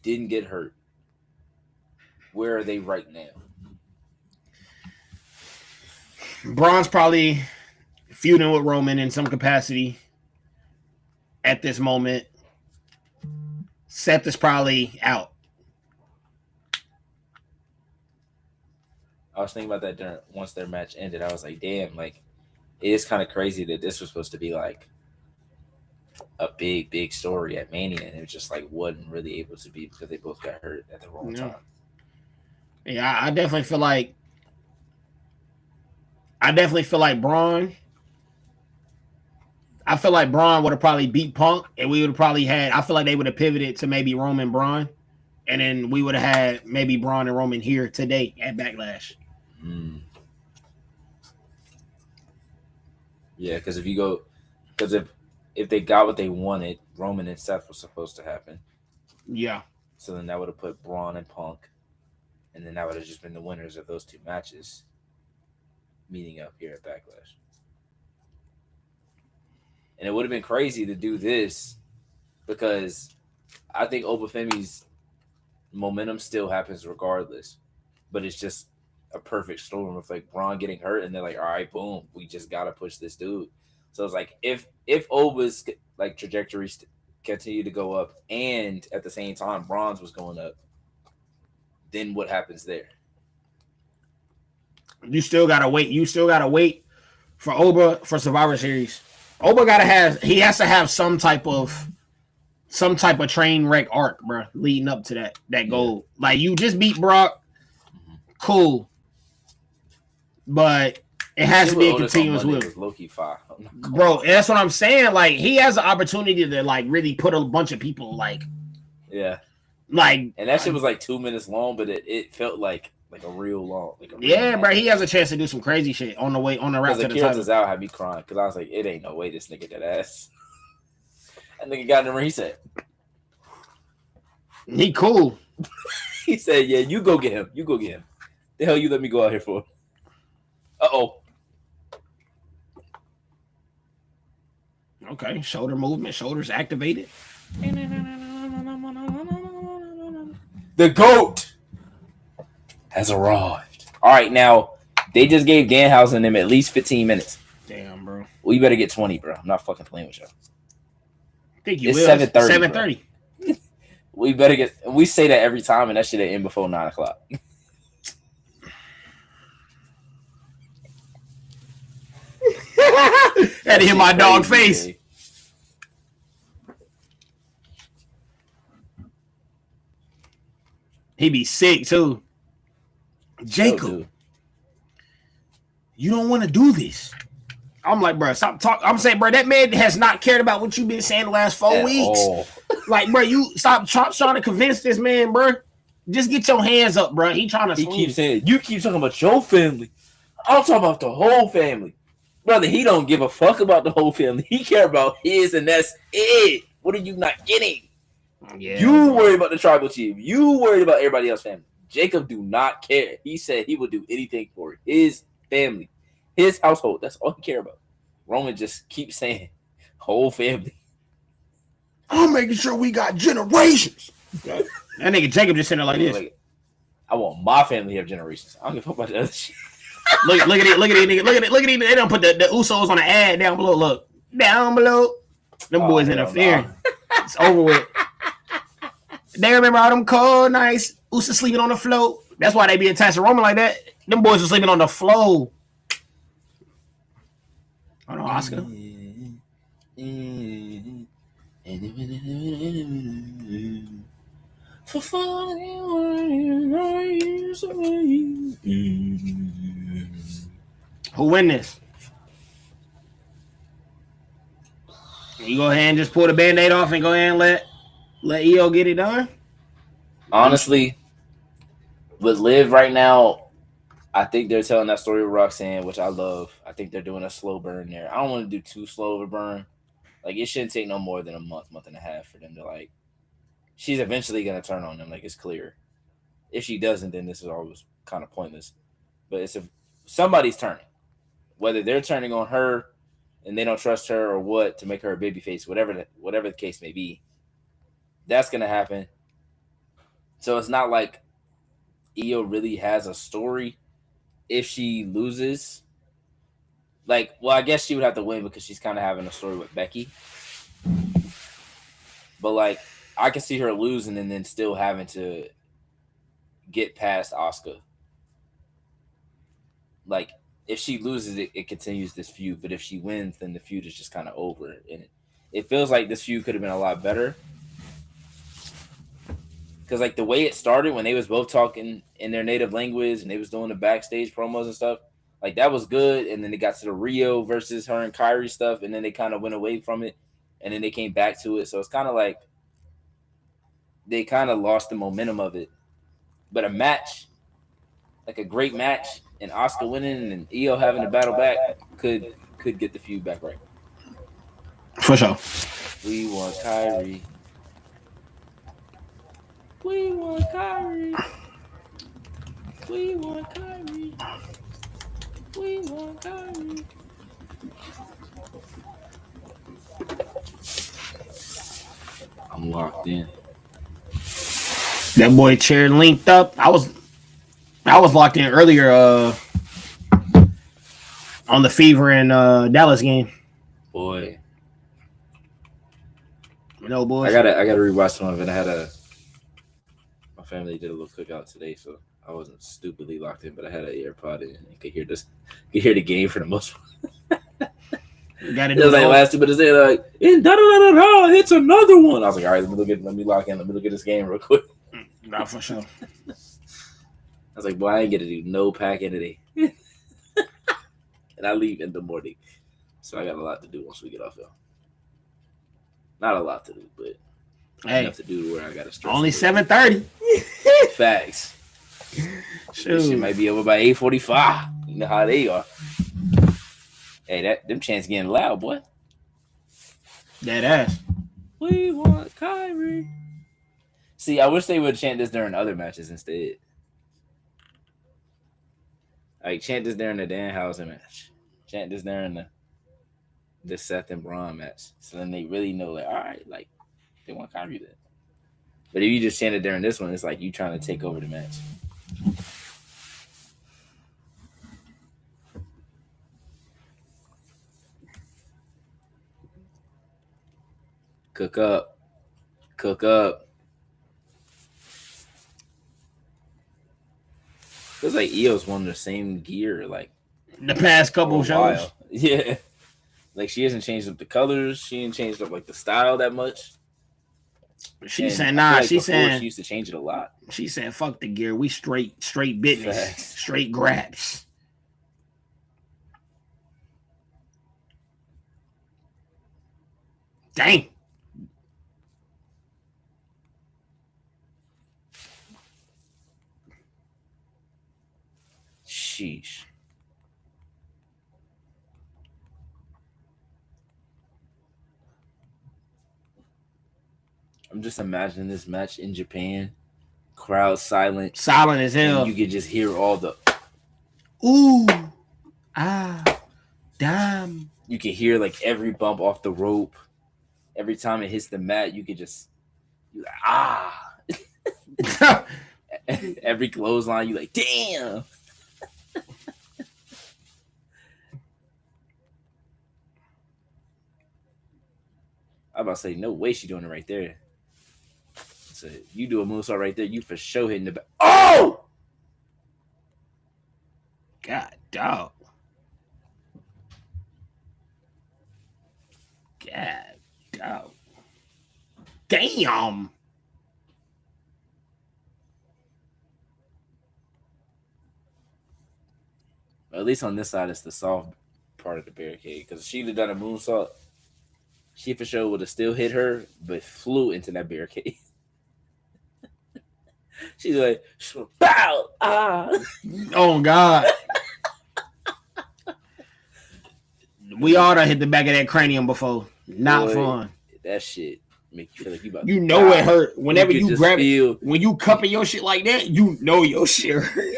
didn't get hurt, where are they right now? Braun's probably feuding with Roman in some capacity at this moment. Seth is probably out. I was thinking about that once their match ended. I was like, damn, like, it is kind of crazy that this was supposed to be like a big story at Mania, and it just like wasn't really able to be because they both got hurt at the wrong time. Yeah, I definitely feel like Braun. I feel like Braun would have probably beat Punk, and we would have probably had. I feel like they would have pivoted to maybe Roman Braun, and then we would have had maybe Braun and Roman here today at Backlash. Yeah, because if they got what they wanted, Roman and Seth was supposed to happen. Yeah. So then that would have put Braun and Punk, and then that would have just been the winners of those two matches meeting up here at Backlash. And it would have been crazy to do this because I think Obafemi's momentum still happens regardless, but it's just a perfect storm of like Braun getting hurt, and they're like, all right, boom, we just gotta push this dude. So it's like if Oba's like trajectories continue to go up, and at the same time Braun's was going up, then what happens there? You still gotta wait for Oba for Survivor Series. Oba he has to have some type of train wreck arc, bro, leading up to that goal. Like, you just beat Brock, cool, but it has to be a continuous with Low-key fire. Bro, that's what I'm saying. Like, he has an opportunity to like really put a bunch of people like, yeah, like, and that shit was like 2 minutes long, but it felt like a real long. Bro, he has a chance to do some crazy shit on the route to the title. Out had me crying because I was like, it ain't no way this nigga that ass. That nigga got in the ring. He said, he cool. He said, yeah, you go get him. The hell you let me go out here for? Uh-oh. Okay, shoulder movement, shoulders activated. The GOAT has arrived. All right, now, they just gave Danhausen them at least 15 minutes. Damn, bro. Well, you better get 20, bro. I'm not fucking playing with y'all. I think you it's will. 7:30. 7:30. We better get. We say that every time, and that shit end before 9 o'clock. Had to hit my dog face. He be sick too. Jacob, So you don't want to do this. I'm like, bro, stop talking. I'm saying, bro, that man has not cared about what you've been saying the last 4 weeks. all. Like, bro, you stop trying to convince this man, bro. Just get your hands up, bro. He trying to swing. Keeps saying, you keep talking about your family. I'm talking about the whole family. Brother, he don't give a fuck about the whole family. He care about his, and that's it. What are you not getting? Yeah, you worried about the tribal chief. You worried about everybody else's family. Jacob do not care. He said he would do anything for his family, his household. That's all he care about. Roman just keeps saying, whole family. I'm making sure we got generations. That nigga Jacob just sitting there like this. Like, I want my family to have generations. I don't give a fuck about the other shit. Look at it, nigga. Look at it. They don't put the Usos on the ad down below. Look. Down below. Them boys interfering. It's over with. They remember all them cold nights. Usos sleeping on the floor. That's why they be attached to Roman like that. Them boys are sleeping on the floor. Hold on, Oscar. For 41 years away. Who win this? You go ahead and just pull the Band-Aid off and go ahead and let EO get it done? Honestly, with Liv right now, I think they're telling that story with Roxanne, which I love. I think they're doing a slow burn there. I don't want to do too slow of a burn. Like, it shouldn't take no more than a month and a half for them to, like, she's eventually going to turn on them. Like, it's clear. If she doesn't, then this is always kind of pointless. But it's if somebody's turning. Whether they're turning on her and they don't trust her or what to make her a babyface, whatever the case may be, that's going to happen. So it's not like Io really has a story if she loses. Like, well, I guess she would have to win because she's kind of having a story with Becky. But, like, I can see her losing and then still having to get past Asuka. Like, if she loses, it continues this feud. But if she wins, then the feud is just kind of over. And it feels like this feud could have been a lot better. Because, like, the way it started when they was both talking in their native language and they was doing the backstage promos and stuff, like, that was good. And then they got to the Rio versus her and Kyrie stuff, and then they kind of went away from it. And then they came back to it. So it's kind of like they kind of lost the momentum of it. But a match, like a great match, and Asuka winning and Io having to battle back could get the feud back right. For sure. We want Kyrie. We want Kyrie. We want Kyrie. We want Kyrie. I'm locked in. That boy chair linked up. I was locked in earlier on the Fever and Dallas game. Boy. No, boy. I gotta rewatch some of it. My family did a little cookout today, so I wasn't stupidly locked in, but I had an AirPod in and could hear the game for the most part. It was like last 2 minutes. They're like, it's another one. I was like, all right, let me lock in. Let me look at this game real quick. Not for sure. I was like, boy, I ain't get to do no packing today. And I leave in the morning. So I got a lot to do once we get off, though. Not a lot to do, but enough to do where I got to stress. Only 7:30. Facts. This shit might be over by 8:45. You know how they are. Hey, them chants getting loud, boy. That ass. We want Kyrie. See, I wish they would chant this during other matches instead. Like, chant this during the Danhausen match. Chant this during the Seth and Braun match. So then they really know, like, all right, like, they want Kyrie then. But if you just chant it during this one, it's like you trying to take over the match. Cook up. Cook up. Feels like Io's worn the same gear, like, the past couple shows. Yeah. Like, she hasn't changed up the colors. She ain't changed up, like, the style that much. She And said, I feel nah, like she before, said, she used to change it a lot. she said, fuck the gear. We straight business. Facts. Straight grabs. Dang. Sheesh. I'm just imagining this match in Japan. Crowd silent. Silent as hell. And you could just hear all the ooh. Ah. Damn. You can hear like every bump off the rope. Every time it hits the mat, you could just like, ah. Every clothesline, you like, damn. I'm about to say, no way she doing it right there. So you do a moonsault right there, you for sure hitting the back. Oh! God dog. God dog. Damn. At least on this side, it's the soft part of the barricade. Because if she'd have done a moonsault, she for sure would have still hit her, but flew into that barricade. She's like, bow! Ah! Oh, God. We all done hit the back of that cranium before. Not fun. That shit make you feel like you about you know die. It hurt. Whenever you grab it, when you cupping your shit like that, you know your shit hurt.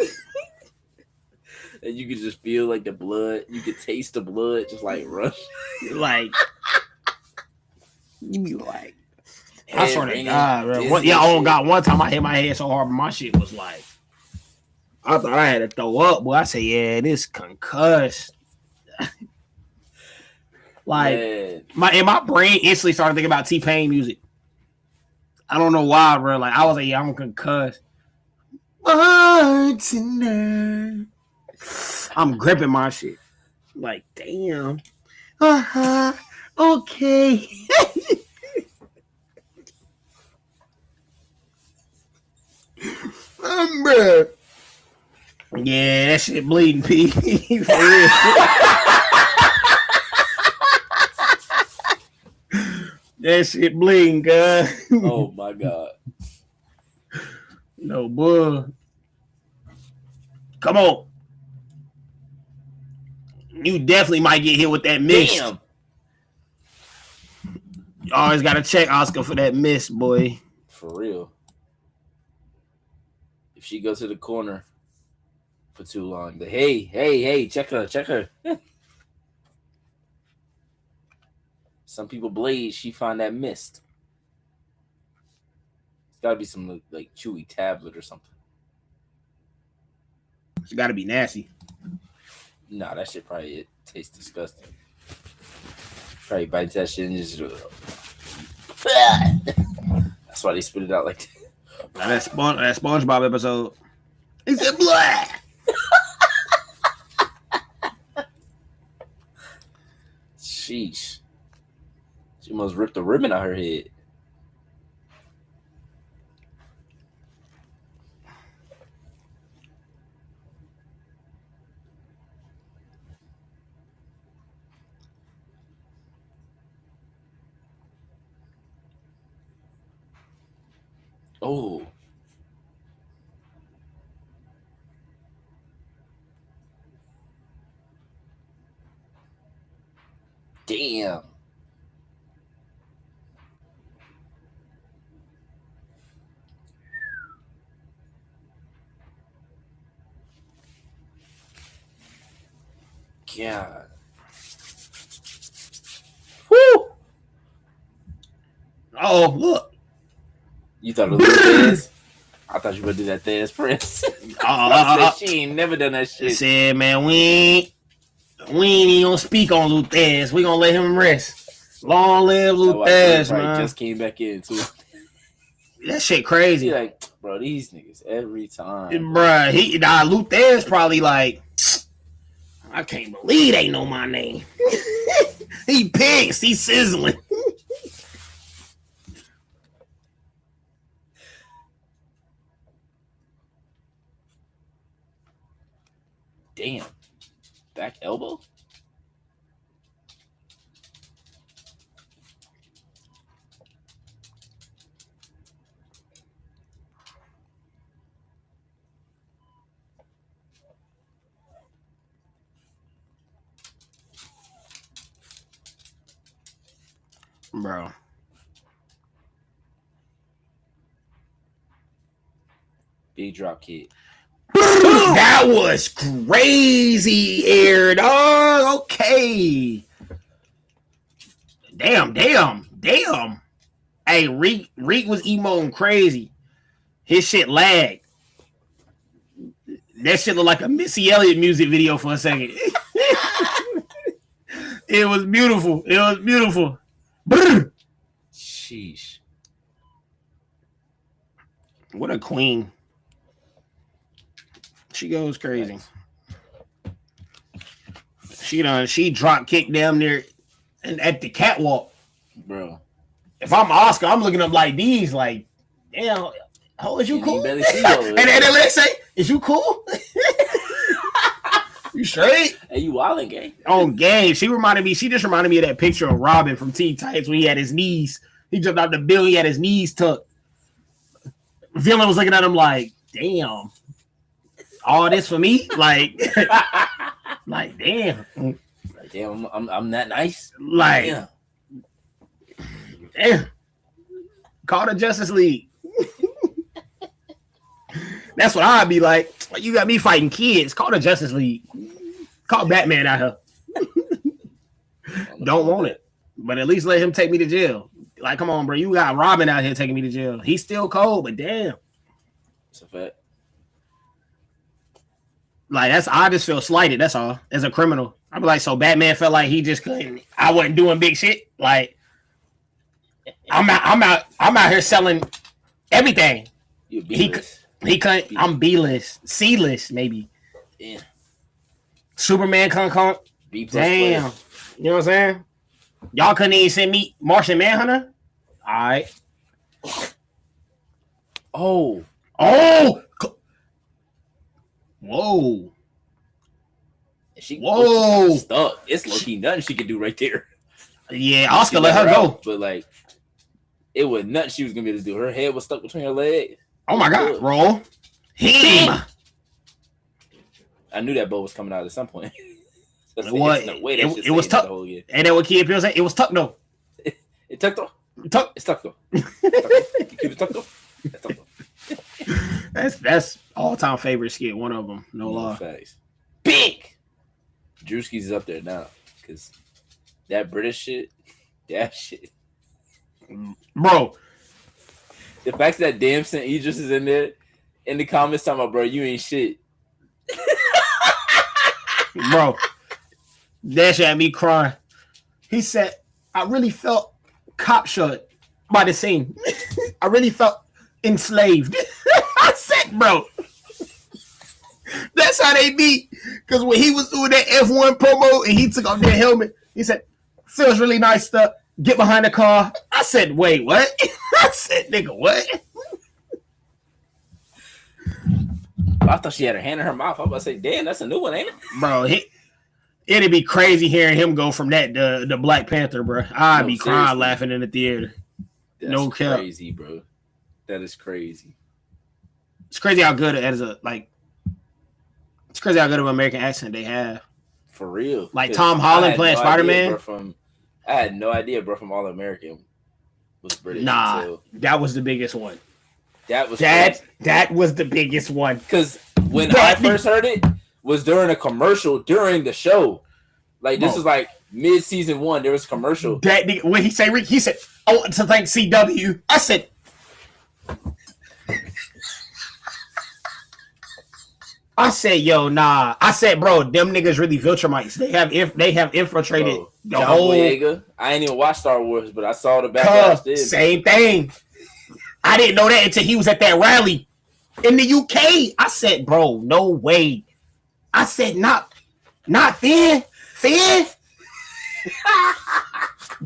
And you could just feel like the blood. You could taste the blood just like rush. Like, you be like, I swear to God, bro. One time I hit my head so hard, my shit was like, I thought I had to throw up. Boy, I said, yeah, this concussed. Like, my brain instantly started thinking about T-Pain music. I don't know why, bro. Like, I was like, yeah, I'm concussed. I'm gripping my shit. Like, damn. Okay. Bro. Yeah, that shit bleeding, P. For real. That shit bleeding, God. Oh my God. No, boy. Come on. You definitely might get hit with that miss. Damn. You always gotta check Oscar for that miss, boy. For real. If she goes to the corner for too long, hey, check her. Some people blade, she find that missed. It's gotta be some like chewy tablet or something. It's gotta be nasty. Nah, that shit probably tastes disgusting. Probably bites that shit and just. That's why they spit it out like that. Now that SpongeBob episode. He said, blah! Sheesh. She almost ripped the ribbon out her head. Oh. Damn. God. Woo! Oh, look. You thought it was Thez? I thought you were gonna do that Thez press. She ain't never done that shit. Said, man, we ain't even gonna speak on Luthez. We gonna let him rest. Long live Luthez, man. Just came back in too. That shit crazy. He like, bro, these niggas every time. Bruh, Luthez probably like, I can't believe they know my name. He pissed. He sizzling. Damn. Back elbow? Bro. Big drop kick. That was crazy, air dog. Okay. Damn. Hey, Reek was emoting crazy. His shit lagged. That shit looked like a Missy Elliott music video for a second. It was beautiful. Brr. Sheesh. What a queen. She goes crazy. She drop kicked down there and at the catwalk. Bro. If I'm Oscar, I'm looking up like these, like, damn, how is you cool? and then let's say, is you cool? You straight? Hey, you wildin', gang. On game. She just reminded me of that picture of Robin from Teen Titans when he had his knees. He jumped out the building, he had his knees tucked. Villain was looking at him like, damn. All this for me? Like, like damn. Like, damn, I'm that nice. Like, damn. Call the Justice League. That's what I'd be like. You got me fighting kids. Call the Justice League. Call Batman out here. Don't want it. But at least let him take me to jail. Like, come on, bro. You got Robin out here taking me to jail. He's still cold, but damn. It's a fact. Like, I just feel slighted, that's all. As a criminal. I'd be like, so Batman felt like he just couldn't. I wasn't doing big shit. Like, I'm out here selling everything. You're B-list. He couldn't. I'm B-list, C-list, maybe. Yeah. Superman couldn't come. B+ Damn. player. You know what I'm saying? Y'all couldn't even send me Martian Manhunter. All right. Oh. Whoa. Whoa. Stuck. It's low-key nothing she could do right there. Yeah, Oscar let her go. But like, it was nothing she was gonna be able to do. Her head was stuck between her legs. Oh my God, roll. Him. I knew that bow was coming out at some point. What? No, it was tucked. And then what Kid Bill said? It was tucked though. It tucked though. It's tucked though. Keep it tucked though. It's tucked though. That's all-time favorite skit. One of them. No lie. Facts. Big. Drewski's is up there now because that British shit, bro. The fact that damn St. Idris is in there in the comments talking about, bro, you ain't shit. Bro, that shit had me crying. He said, I really felt captured by the scene. I really felt enslaved. I said, bro, that's how they be. Because when he was doing that F1 promo and he took off that helmet, he said, feels really nice to get behind the car. I said, wait, what? I said, nigga, what? I thought she had her hand in her mouth. I was about to say, damn, that's a new one, ain't it? Bro, it'd be crazy hearing him go from that to the Black Panther, bro. I'd be crying laughing in the theater. That's no cap. Crazy, bro. That is crazy. It's crazy how good it's crazy how good of an American accent they have. For real. Like Tom Holland playing Spider-Man. I had no idea, bro, from All American was British. Nah, that was the biggest one. That was the biggest one. Because when I first heard it was during a commercial during the show. Like this was like mid-season 1. There was a commercial. That when he said, "Oh, to thank CW." I said, yo, nah. I said, bro, them niggas really Viltrumites. They have infiltrated the whole. Boyega. I ain't even watched Star Wars, but I saw the Backlash. Same thing. I didn't know that until he was at that rally in the UK. I said, bro, no way. I said, not Finn.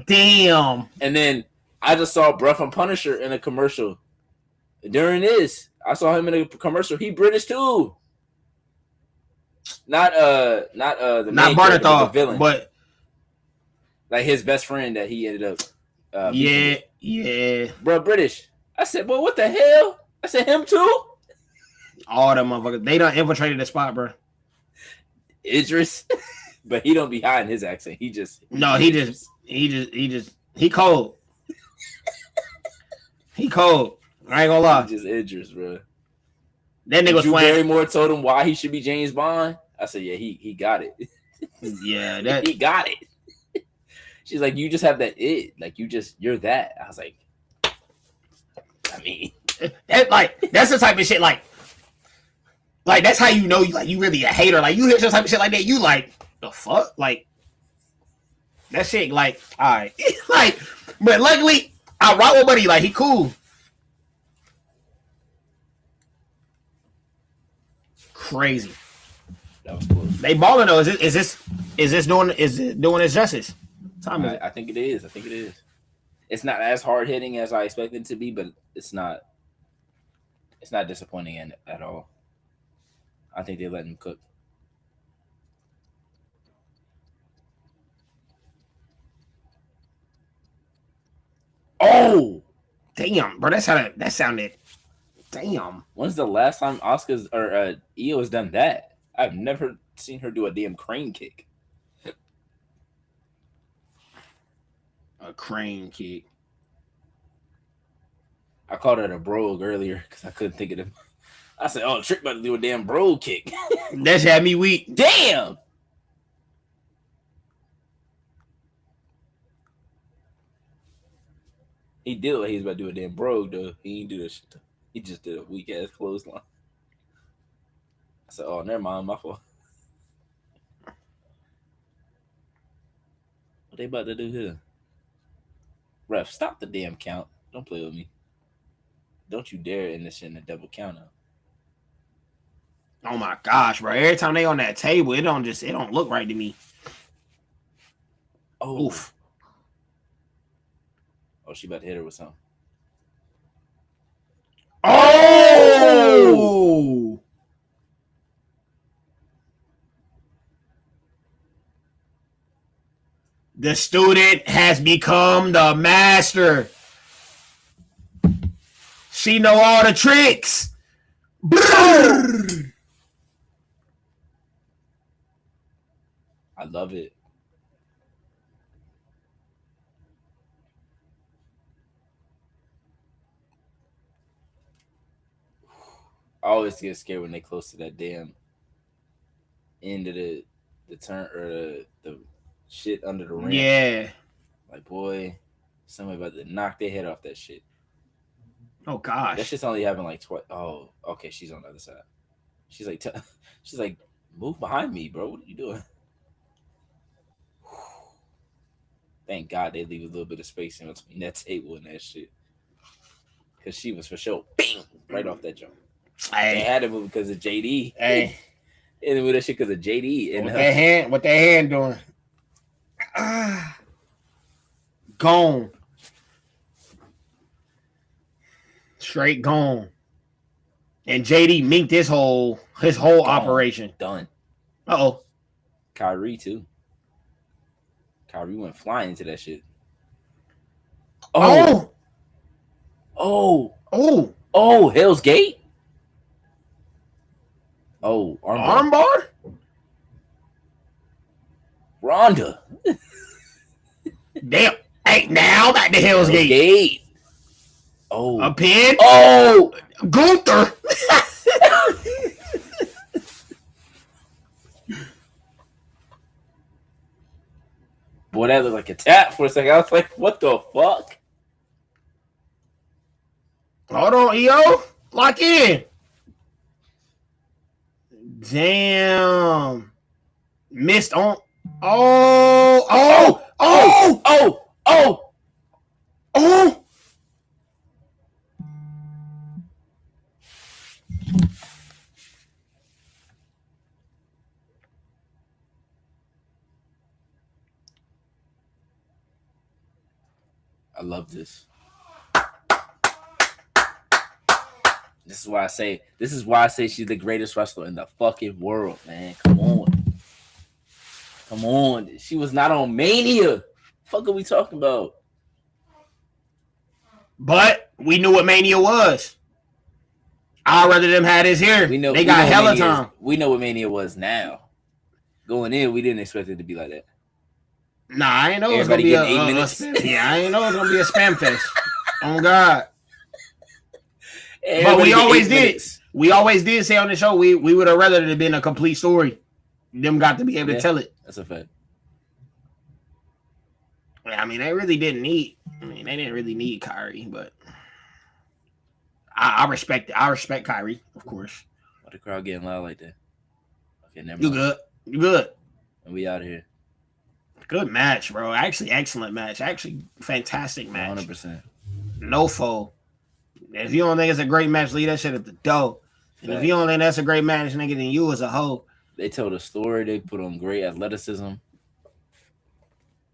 Damn. And then I just saw Bruh from Punisher in a commercial. During this, I saw him in a commercial. He British too. Not the main character, but the villain, but like his best friend that he ended up. Yeah. Bro, British. I said, boy, what the hell? I said, him too. All them motherfuckers, they done infiltrated the spot, bro. Idris, but he don't be hiding his accent. He cold. He cold. I ain't gonna lie. He just Idris, bro. That nigga was Drew playing. Barrymore told him why he should be James Bond. I said, yeah, he got it. Yeah, he got it. She's like, you just have that it. Like, you're that. I was like, I mean, that's the type of shit. Like that's how you know, like, you really a hater. Like, you hear some type of shit like that, you like, the fuck, like that shit. Like, all right, like, but luckily, I rock with Buddy. Like, he cool. Crazy. That was cool. They balling though. Is this doing its justice? I think it is. It's not as hard hitting as I expected it to be, but it's not disappointing at all. I think they let him cook. Oh, damn, bro! That sounded. Damn. When's the last time Asuka's or Io has done that? I've never seen her do a damn crane kick. A crane kick. I called it a brogue earlier because I couldn't think of it. I said, "Oh, Trick about to do a damn brogue kick." That had me weak. Damn. He did like he was about to do a damn brogue though. He didn't do this shit. He just did a weak ass clothesline. I said, "Oh, never mind, my fault." What they about to do here? Ref, stop the damn count. Don't play with me. Don't you dare end this shit in a double count out. Oh my gosh, bro! Every time they on that table, it don't look right to me. Oh, oof. Oh, she about to hit her with something. Oh! The student has become the master. She know all the tricks. I love it. I always get scared when they close to that damn end of the turn or the shit under the rim. Yeah. Like, boy, somebody about to knock their head off that shit. Oh gosh. That shit's only happened like twice. Oh, okay, she's on the other side. She's like, move behind me, bro. What are you doing? Thank God they leave a little bit of space in between that table and that shit. Because she was for sure, bing, right off that jump. Hey. They had to move because of JD. Hey. They moved that shit because of JD. And what that hand doing? Gone. Straight gone. And JD minked his whole operation. Done. Uh-oh. Kyrie too. Kyrie went flying into that shit. Oh. Hell's Gate. Oh, armbar. Ronda. Damn. Hey, now back to Hell's Gate. Oh. A pin. Oh. Gunther. Boy, that looked like a tap for a second. I was like, what the fuck? Hold on, EO. Lock in. Damn. Missed on. Oh. I love this. This is why I say she's the greatest wrestler in the fucking world, man. Come on. Come on. She was not on Mania. Fuck are we talking about? But we knew what Mania was. I'd rather them had his hair. They got hella time. We know what Mania was now. Going in, we didn't expect it to be like that. Nah, I ain't know it was gonna be a spam. Yeah, I ain't know it was gonna be a spam fest. Oh God. But we always did. We always did say on the show we would have rather it have been a complete story. Them got to be able to tell it. That's a fact. I mean, they really didn't need. I mean, they didn't really need Kyrie, but I respect it. I respect Kyrie, of course. Why the crowd getting loud like that? Okay, never mind. You good? You good? And we out of here. Good match, bro. Actually, excellent match. Actually, fantastic match. 100%. No foul. If you don't think it's a great match, leave that shit at the door. And if you don't think that's a great match, nigga, then you as a hoe. They told a story. They put on great athleticism.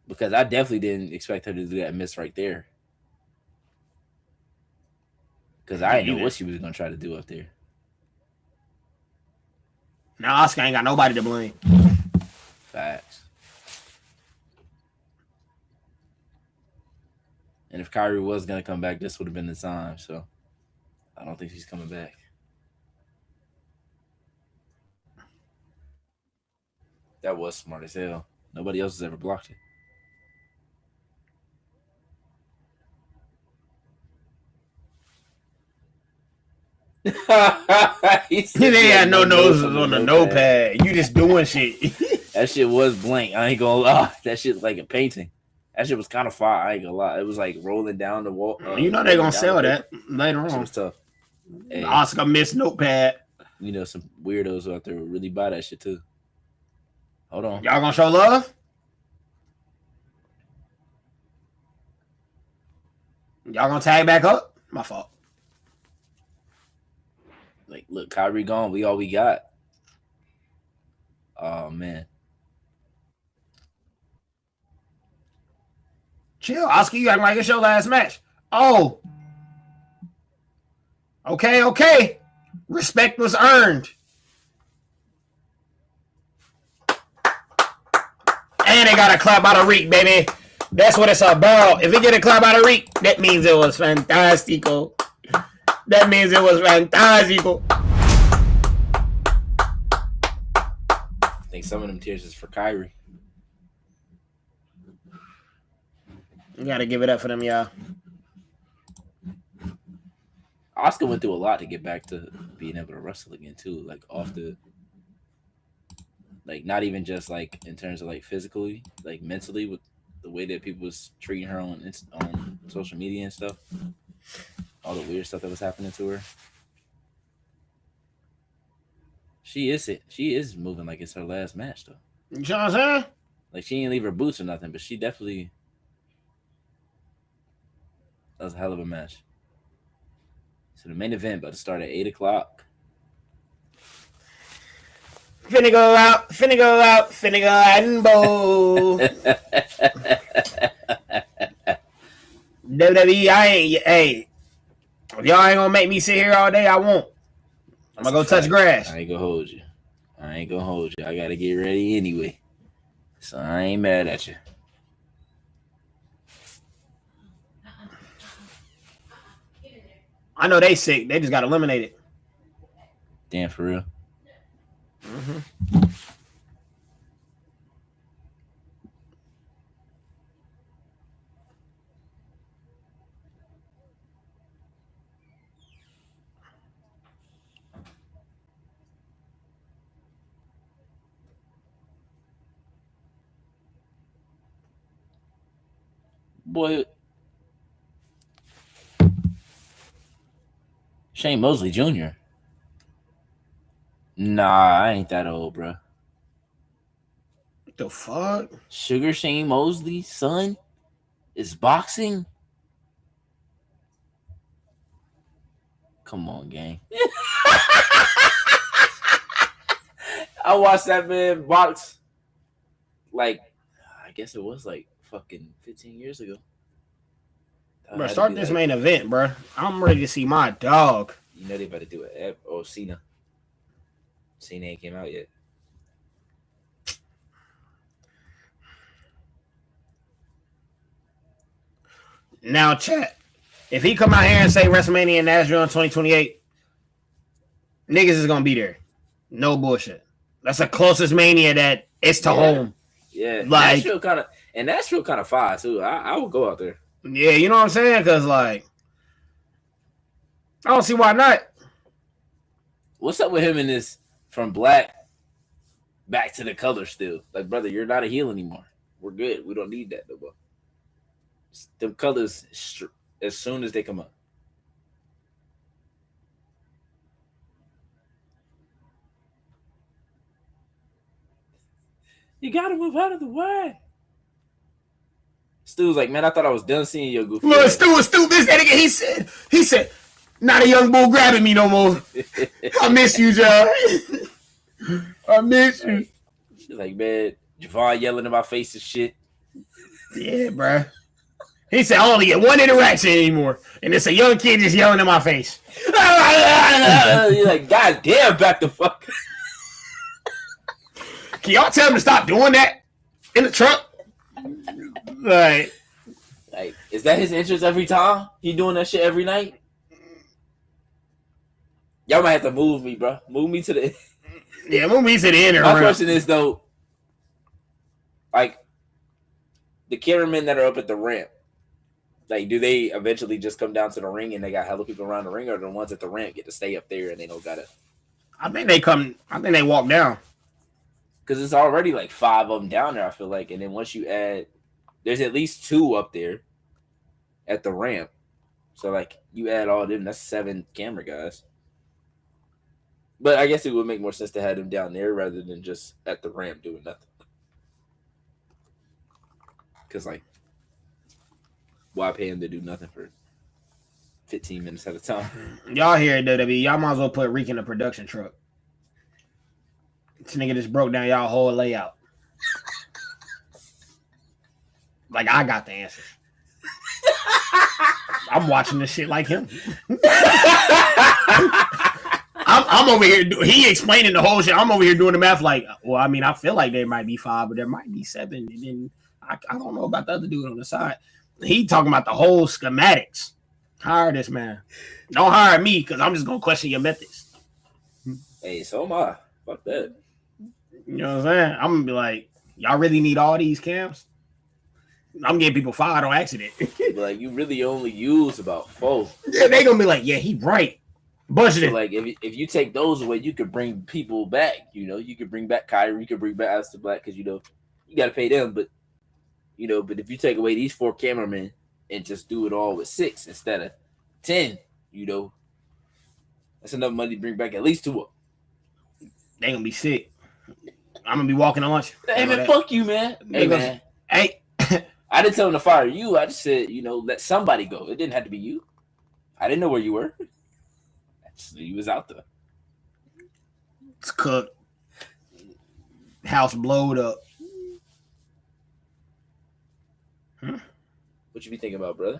Because I definitely didn't expect her to do that miss right there. Because I didn't know what she was going to try to do up there. Now Asuka ain't got nobody to blame. Facts. And if Kyrie was going to come back, this would have been the time. So I don't think she's coming back. That was smart as hell. Nobody else has ever blocked it. They had no noses on the notepad. You just doing shit. That shit was blank. I ain't gonna lie. That shit's like a painting. That shit was kind of fire. I ain't gonna lie. It was like rolling down the wall. You know they're gonna sell that later on. That was tough. Hey, Oscar missed notepad. You know, some weirdos out there would really buy that shit too. Hold on. Y'all gonna show love? Y'all gonna tag back up? My fault. Like, look, Kyrie gone. We all we got. Oh, man. Chill, Oscar. You acting like it's your last match. Oh. Okay. Respect was earned. And they got a clap out of Reek, baby. That's what it's about. If we get a clap out of Reek, that means it was fantastico. That means it was fantastico. I think some of them tears is for Kyrie. You gotta give it up for them, y'all. Oscar went through a lot to get back to being able to wrestle again too. Like off the, like not even just like in terms of like physically, like mentally with the way that people was treating her on social media and stuff. All the weird stuff that was happening to her. She is moving like it's her last match though. You know what I'm saying? Like she didn't leave her boots or nothing, but she definitely. That was a hell of a match. So the main event about to start at 8:00. Finna go out and bowl. WWE, hey, if y'all ain't gonna make me sit here all day, I won't. I'm gonna go touch grass. I ain't gonna hold you. I gotta get ready anyway. So I ain't mad at you. I know they sick. They just got eliminated. Damn, for real. Mm-hmm. Boy, Shane Mosley Jr. Nah, I ain't that old, bro. What the fuck? Sugar Shane Mosley, son, is boxing? Come on, gang. I watched that man box like, I guess it was like fucking 15 years ago. Bro, start this main event, bro. I'm ready to see my dog. You know they better do it. Oh, Cena. Cena ain't came out yet. Now, chat. If he come out here and say WrestleMania in Nashville in 2028, niggas is gonna be there. No bullshit. That's the closest Mania that it's to home. Yeah, like Nashville kind of fire too. I would go out there. Yeah, you know what I'm saying? Because like, I don't see why not. What's up with him in this from black back to the color still? Like, brother, you're not a heel anymore. We're good. We don't need that no more. Them colors as soon as they come up. You gotta move out of the way. Stu was like, man, I thought I was done seeing your goofy. Look, Stu this nigga. He said, not a young bull grabbing me no more. I miss you, John. I miss you. He's like, man, Javon yelling in my face and shit. Yeah, bro. He said, I only get one interaction anymore. And it's a young kid just yelling in my face. You're like, God damn, back the fuck. Can y'all tell him to stop doing that in the truck? Like, is that his interest every time? He doing that shit every night? Y'all might have to move me, bro. Move me to the... Yeah, move me to the end. My question is, though, like, the cameramen that are up at the ramp, like, do they eventually just come down to the ring and they got hella people around the ring, or the ones at the ramp get to stay up there and they don't gotta... I think they walk down. Because it's already like 5 of them down there, I feel like. And then once you add, there's at least 2 up there at the ramp. So, like, you add all of them, that's 7 camera guys. But I guess it would make more sense to have them down there rather than just at the ramp doing nothing. Because, like, why pay him to do nothing for 15 minutes at a time? Y'all hear it, WWE. Y'all might as well put Reek in the production truck. This nigga just broke down y'all whole layout. Like, I got the answers. I'm watching this shit like him. I'm over here. He explaining the whole shit. I'm over here doing the math like, well, I mean, I feel like there might be 5, but there might be 7. And then I don't know about the other dude on the side. He talking about the whole schematics. Hire this man. Don't hire me because I'm just going to question your methods. Hey, so am I. Fuck that. You know what I'm saying? I'm going to be like, y'all really need all these cams? I'm getting people fired on accident. Like, you really only use about 4. Yeah, they going to be like, yeah, he right. Budgeted. So, like, if you take those away, you could bring people back. You know, you could bring back Kyrie, you could bring back Aleister Black because, you know, you got to pay them. But, you know, but if you take away these 4 cameramen and just do it all with 6 instead of 10, you know, that's enough money to bring back at least 2 of them. They going to be sick. I'm going to be walking to lunch. Hey, man, fuck you, man. Hey, man. Hey. I didn't tell him to fire you. I just said, you know, let somebody go. It didn't have to be you. I didn't know where you were. I just knew you was out there. It's cooked. House blowed up. What you be thinking about, brother?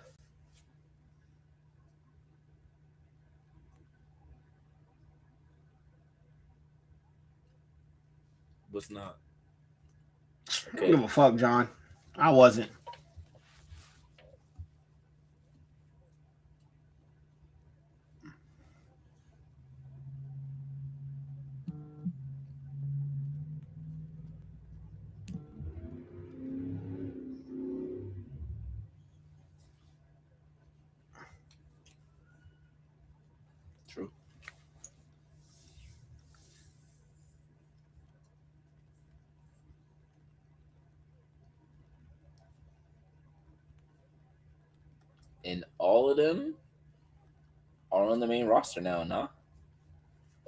What's not? Okay. I don't give a fuck, John. I wasn't. True. And all of them are on the main roster now, nah?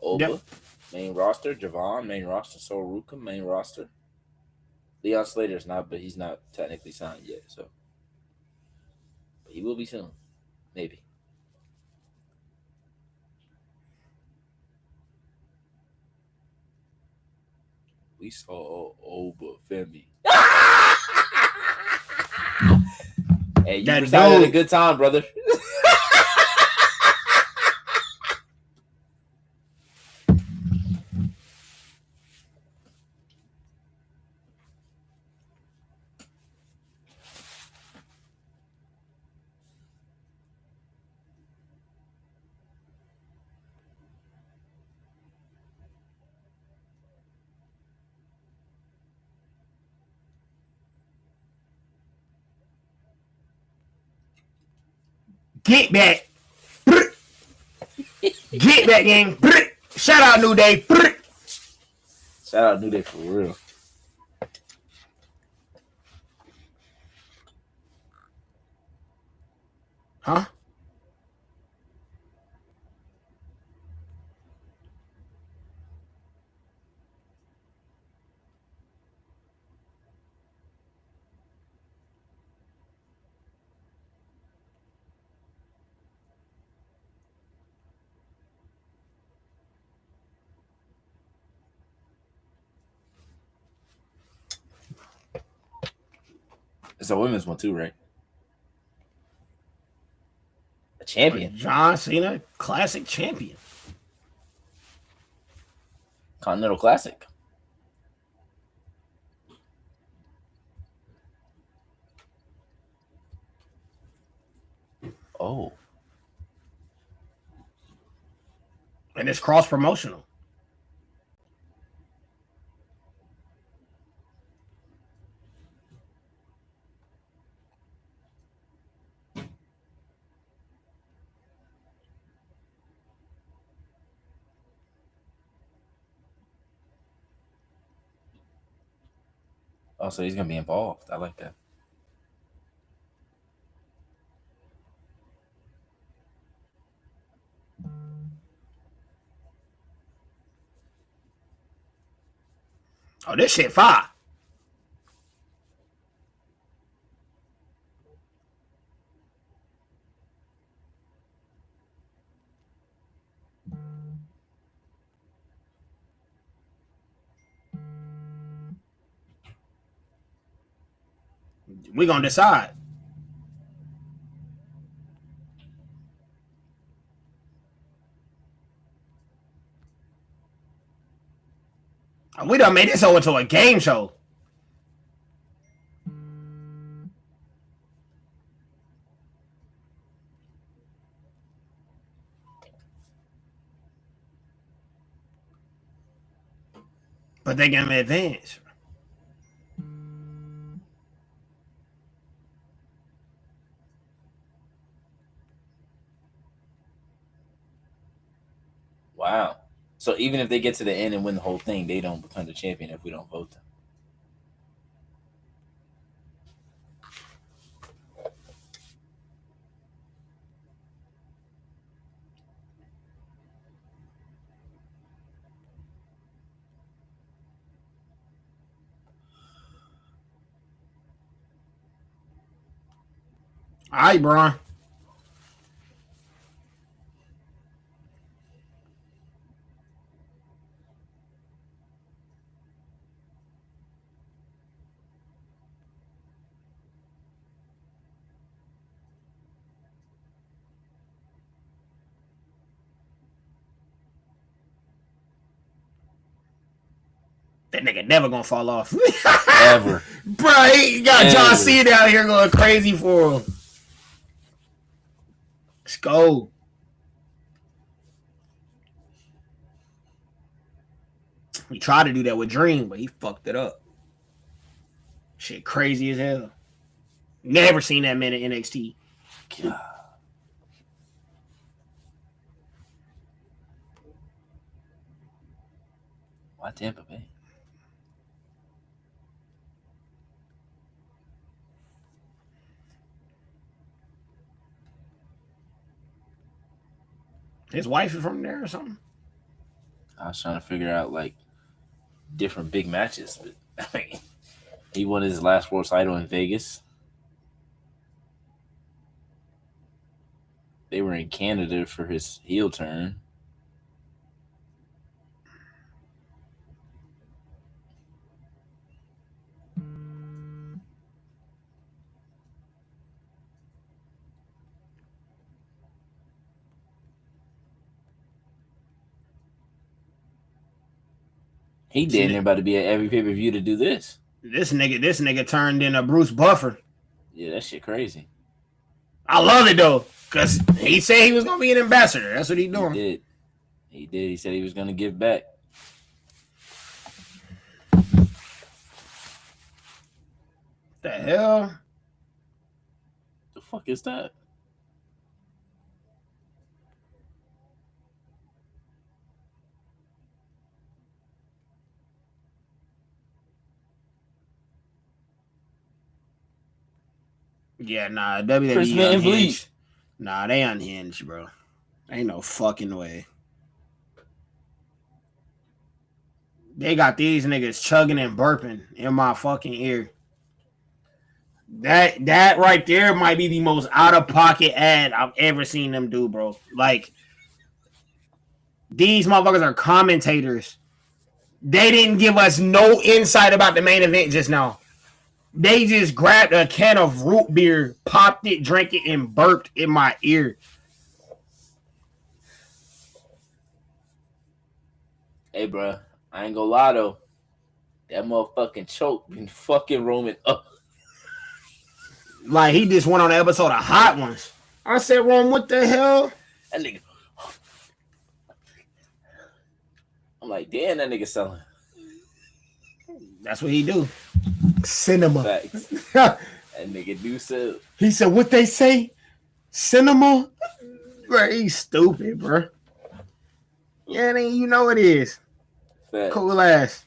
Oba, yep. Main roster. Javon, main roster. Soruka, main roster. Leon Slater's not, but he's not technically signed yet, so. But he will be soon. Maybe. We saw Oba Femi. Hey, you decided a good time, brother. Get back. Get back, gang. Shout out New Day. Shout out New Day for real. Huh? It's a women's one too, right? A champion. John Cena, classic champion. Continental Classic. Oh. And it's cross promotional. Oh, so he's gonna be involved. I like that. Oh, this shit fire. We gonna decide. We done made this over to a game show. But they can advance. Wow. So even if they get to the end and win the whole thing, they don't become the champion if we don't vote them. All right, Braun. That nigga never gonna fall off. Ever. Bro, he got Ever. John Cena out here going crazy for him. Let's go. He tried to do that with Dream, but he fucked it up. Shit crazy as hell. Never seen that man in NXT. God. Why Tampa Bay? His wife is from there or something? I was trying to figure out like different big matches, but I mean, he won his last world title in Vegas. They were in Canada for his heel turn. He didn't about to be at every pay per view to do this. This nigga turned into Bruce Buffer. Yeah, that shit crazy. I love it though, cause he said he was gonna be an ambassador. That's what he doing. He did. He did. He said he was gonna give back. The hell? The fuck is that? Yeah, nah, Chris WWE Van Vliet. unhinged. Nah, they unhinged, bro. Ain't no fucking way. They got these niggas chugging and burping in my fucking ear. That right there might be the most out of pocket ad I've ever seen them do, bro. Like, these motherfuckers are commentators. They didn't give us no insight about the main event just now. They just grabbed a can of root beer, popped it, drank it, and burped in my ear. Hey, bro, I ain't gonna lie though. That motherfucking choke been fucking roaming up. Like, he just went on an episode of Hot Ones. I said, Rome, what the hell? That nigga. I'm like, damn, that nigga selling. That's what he do. Cinema. Facts. That nigga do sell. He said, what they say? Cinema? Bro, he's stupid, bro. Yeah, you know it is. Facts. Cool ass.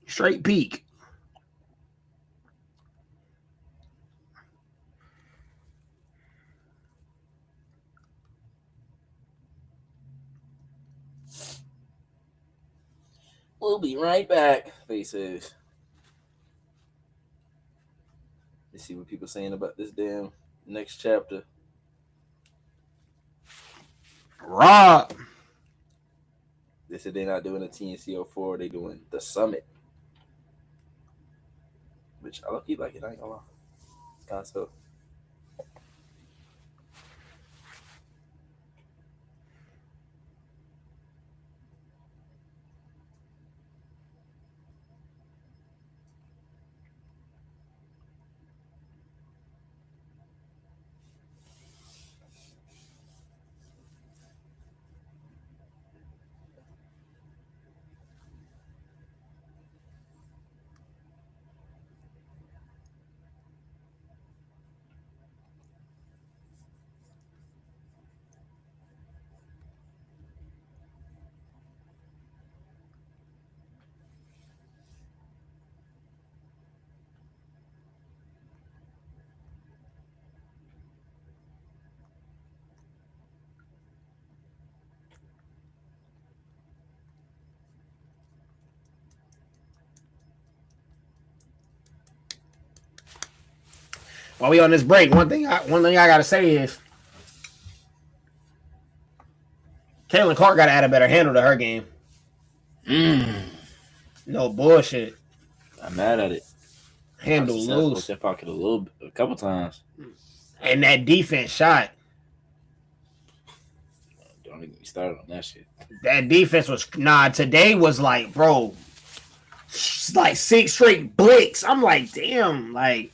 Straight peak. We'll be right back, faces. Let's see what people saying about this damn next chapter. Rob. They said they're not doing a TNC04, they doing the Summit. Which I look like it, I ain't gonna lie. It's kind of tough. While we on this break, one thing I gotta say is Caitlin Clark gotta add a better handle to her game. No bullshit. I'm mad at it. Handle loose. That pocket a couple times. And that defense shot. Don't even get me started on that shit. That defense was today was like, bro, like 6 straight blicks. I'm like, damn, like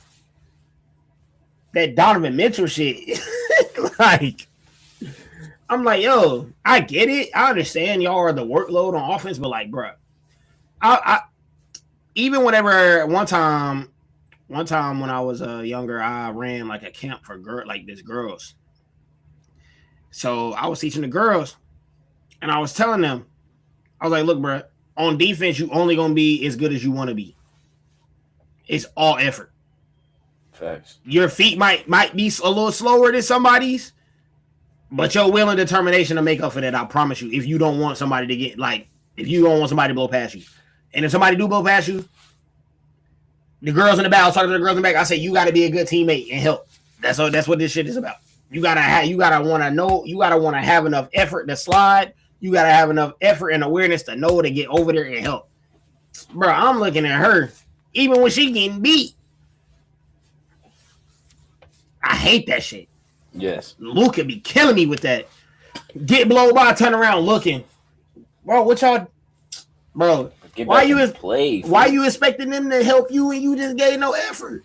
that Donovan Mitchell shit. Like, I'm like, yo, I get it. I understand y'all are the workload on offense, but like, bro, I even whenever one time when I was younger, I ran like a camp for girls. So I was teaching the girls, and I was telling them, I was like, look, bro, on defense, you only gonna be as good as you want to be. It's all effort. Facts. Your feet might be a little slower than somebody's, but your will and determination to make up for that, I promise you. If you don't want somebody to if you don't want somebody to blow past you, and if somebody do blow past you, the girls in the back, I was talking to the girls in the back. I say you got to be a good teammate and help. That's what this shit is about. You gotta want to have enough effort to slide. You gotta have enough effort and awareness to know to get over there and help. Bro, I'm looking at her, even when she getting beat. I hate that shit. Yes. Luka be killing me with that. Get blown by, turn around looking. Bro, what y'all... Bro, why you expecting them to help you and you just gave no effort?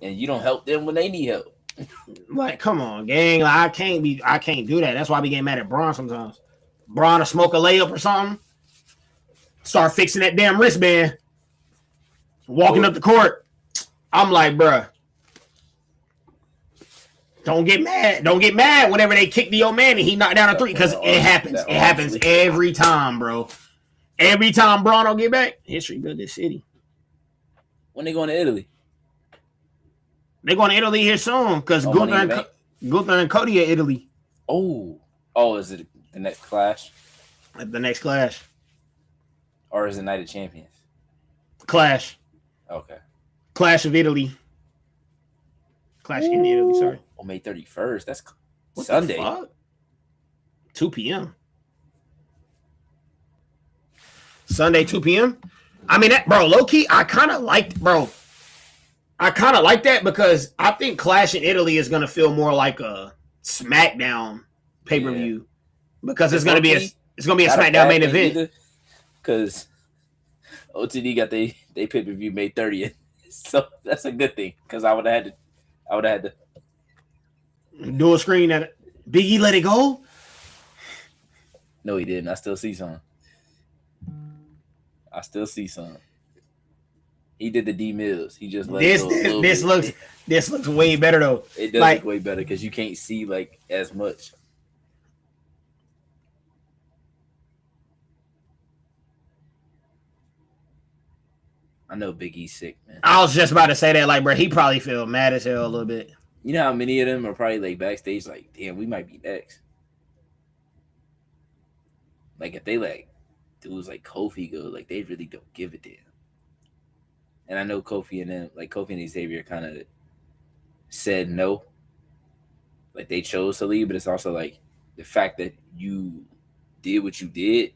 And you don't help them when they need help. Like, come on, gang. Like, I can't do that. That's why I be getting mad at Braun sometimes. Braun to smoke a layup or something. Start fixing that damn wristband. Walking up the court. I'm like, bruh. Don't get mad. Don't get mad whenever they kick the old man and he knocked down a 3 because it happens. It happens every time, bro. Every time Braun don't get back, history built this city. When they going to Italy? They going to Italy here soon because Money in the Bank. Gunther and Cody at Italy. Oh, is it the next Clash? The next Clash. Or is it Night of Champions? Clash. Okay. Clash of Italy. Clash in Italy, sorry. Oh, May 31st. That's what Sunday. 2 p.m. Sunday, 2 p.m. I mean, that, bro, low key, I kind of like that because I think Clash in Italy is going to feel more like a SmackDown pay-per-view because it's going to be a SmackDown main event. Because OTD got they pay-per-view May 30th. So that's a good thing because I would have had to dual screen at it. Big E let it go? No, he didn't. I still see some. He did the D Mills. He just let this looks way better though. It does look way better because you can't see like as much. I know Big E's sick, man. I was just about to say that, like, bro, he probably feel mad as hell a little bit. You know how many of them are probably like backstage, like, damn, we might be next. Like if they like dudes like Kofi go, like they really don't give a damn. And I know Kofi and Xavier kind of said no. Like they chose to leave, but it's also like the fact that you did what you did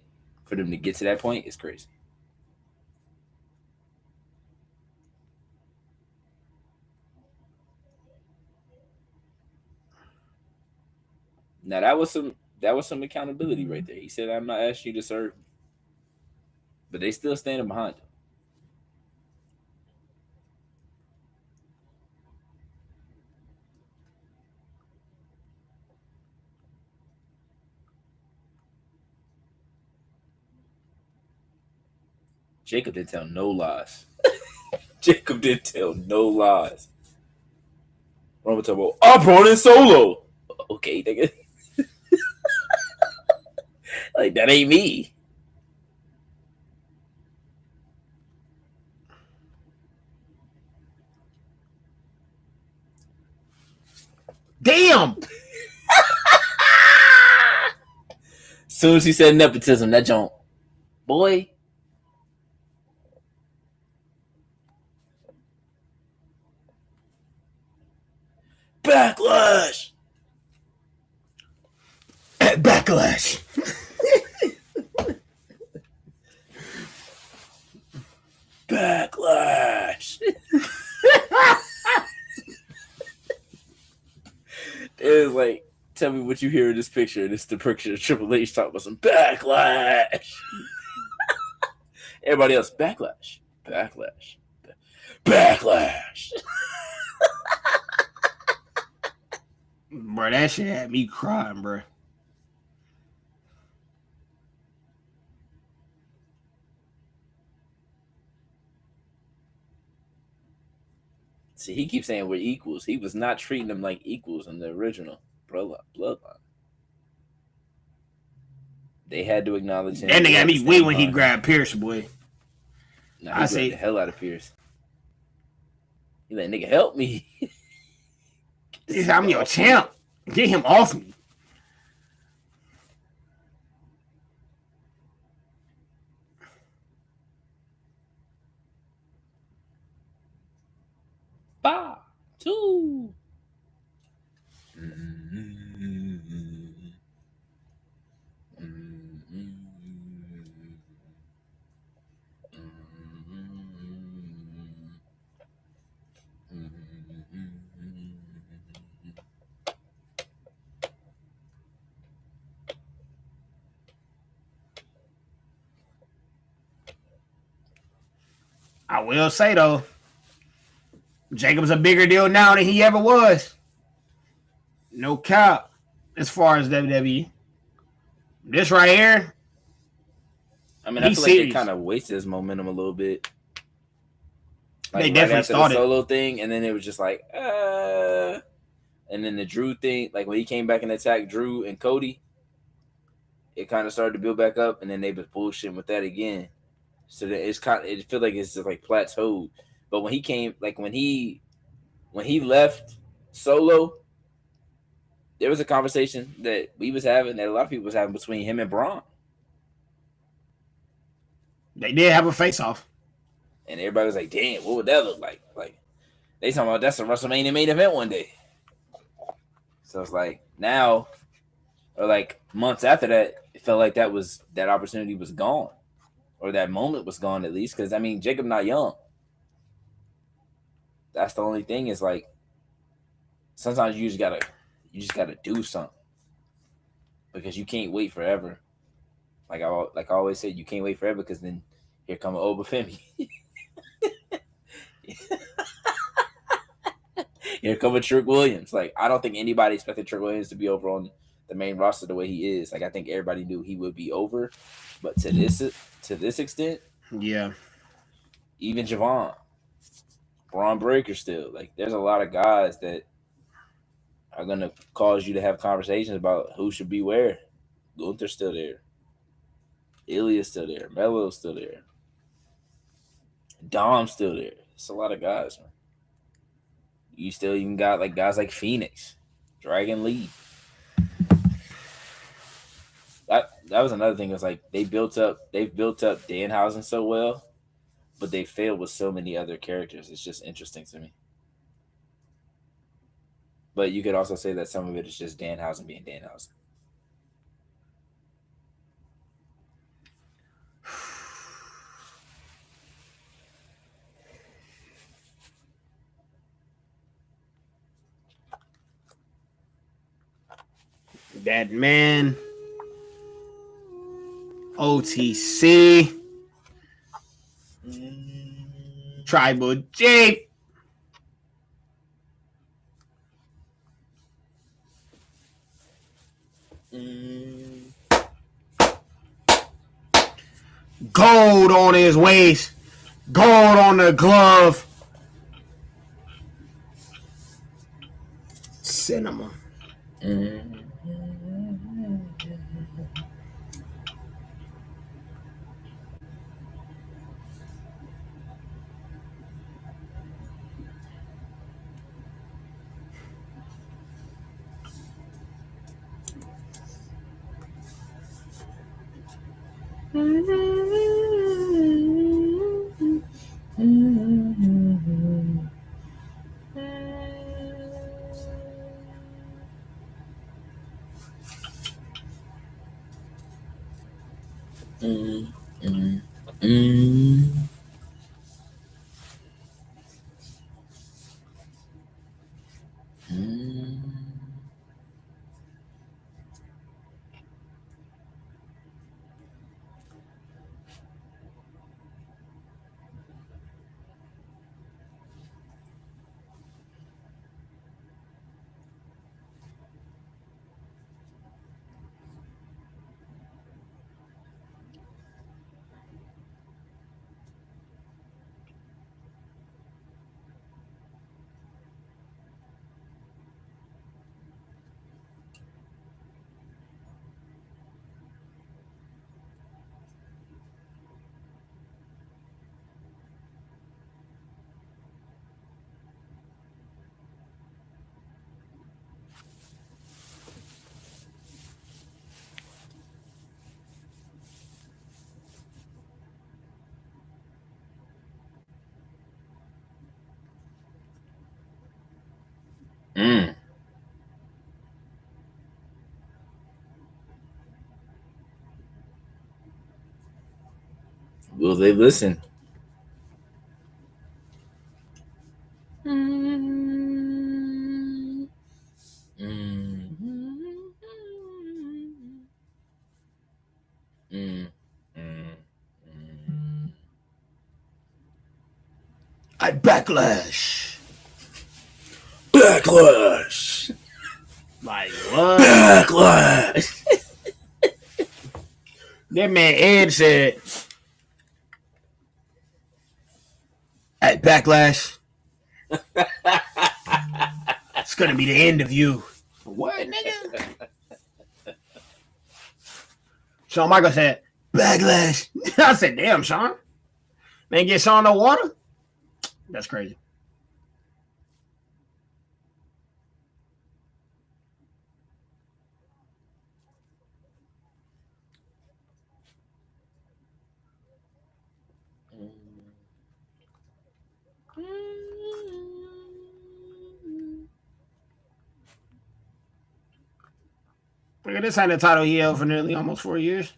for them to get to that point is crazy. Now that was some accountability right there. He said, "I'm not asking you to serve me," but they still standing behind him. Jacob didn't tell no lies. Jacob didn't tell no lies. Roman talking about, I brought in Solo. Okay, nigga. Like, that ain't me. Damn! Soon as he said nepotism, that jump. Boy. Backlash! At Backlash. Backlash! It was like, tell me what you hear in this picture. And it's the picture of Triple H talking about some backlash. Everybody else, backlash. Backlash. Backlash. Bro, that shit had me crying, bro. See, he keeps saying we're equals. He was not treating them like equals in the original bloodline. They had to acknowledge him. That nigga got me weak when he grabbed Pierce, boy. Nah, I say the hell out of Pierce. He like, nigga, help me. I'm your champ. Get him off me. Bah, two. I will say though, Jacob's a bigger deal now than he ever was. No cap. As far as WWE. This right here. I mean, I feel like they kind of wasted his momentum a little bit. Like they definitely started the solo thing, and then it was just like, and then the Drew thing, like when he came back and attacked Drew and Cody, it kind of started to build back up, and then they was bullshitting with that again. So that it feels like it's just like plateaued. But when he came, like when he when he left Solo, there was a conversation that we was having, that a lot of people was having between him and Braun. They did have a face-off. And everybody was like, damn, what would that look like? Like, they talking about that's a WrestleMania main event one day. So it's like now, or like months after that, it felt like that opportunity was gone. Or that moment was gone at least. Because I mean, Jacob not young. That's the only thing, is like sometimes you just gotta do something. Because you can't wait forever. Like I always said, you can't wait forever, because then here come an Obafemi. Here come a Trick Williams. Like, I don't think anybody expected Trick Williams to be over on the main roster the way he is. Like, I think everybody knew he would be over, but to this extent, yeah. Even Javon, Braun Breaker still. Like, there's a lot of guys that are gonna cause you to have conversations about who should be where. Gunther's still there. Ilya's still there. Melo's still there. Dom's still there. It's a lot of guys, man. You still even got like guys like Phoenix, Dragon Lee. That was another thing. It was like they've built up Danhausen so well, but they failed with so many other characters. It's just interesting to me. But you could also say that some of it is just Danhausen being Danhausen. That man, OTC, Tribal Chief. Gold on his waist, gold on the glove. Cinema. Will they listen? At Backlash. Backlash. Like what? Backlash. That man Ed said, at Backlash, it's gonna be the end of you. What, nigga? Shawn Michaels said, Backlash. I said, damn, Shawn. Man, get Shawn no water? That's crazy. Look at this had the title he held for nearly almost 4 years.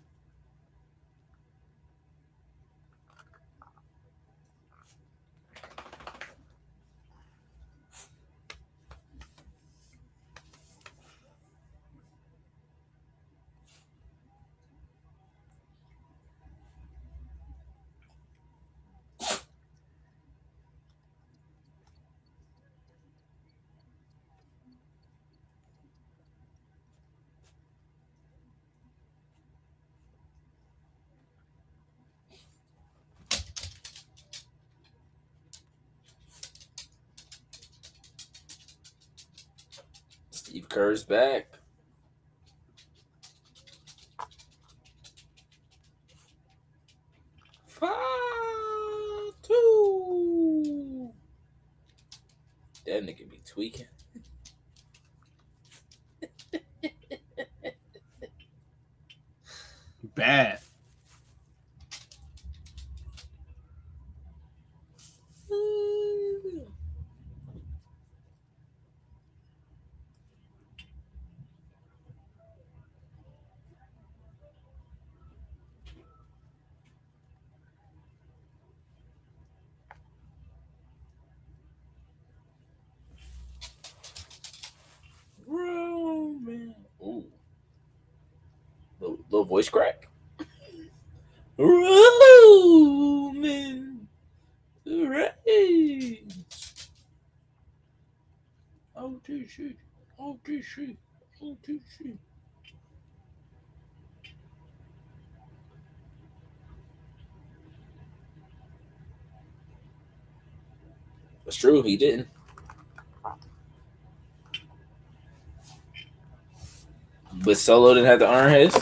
Steve Kerr's back. Fatu. That nigga be tweaking. Bad. Roman. Ooh. Little voice crack. Roman. Reigns. OTC. OTC. OTC. That's true. He didn't. But Solo didn't have to earn his.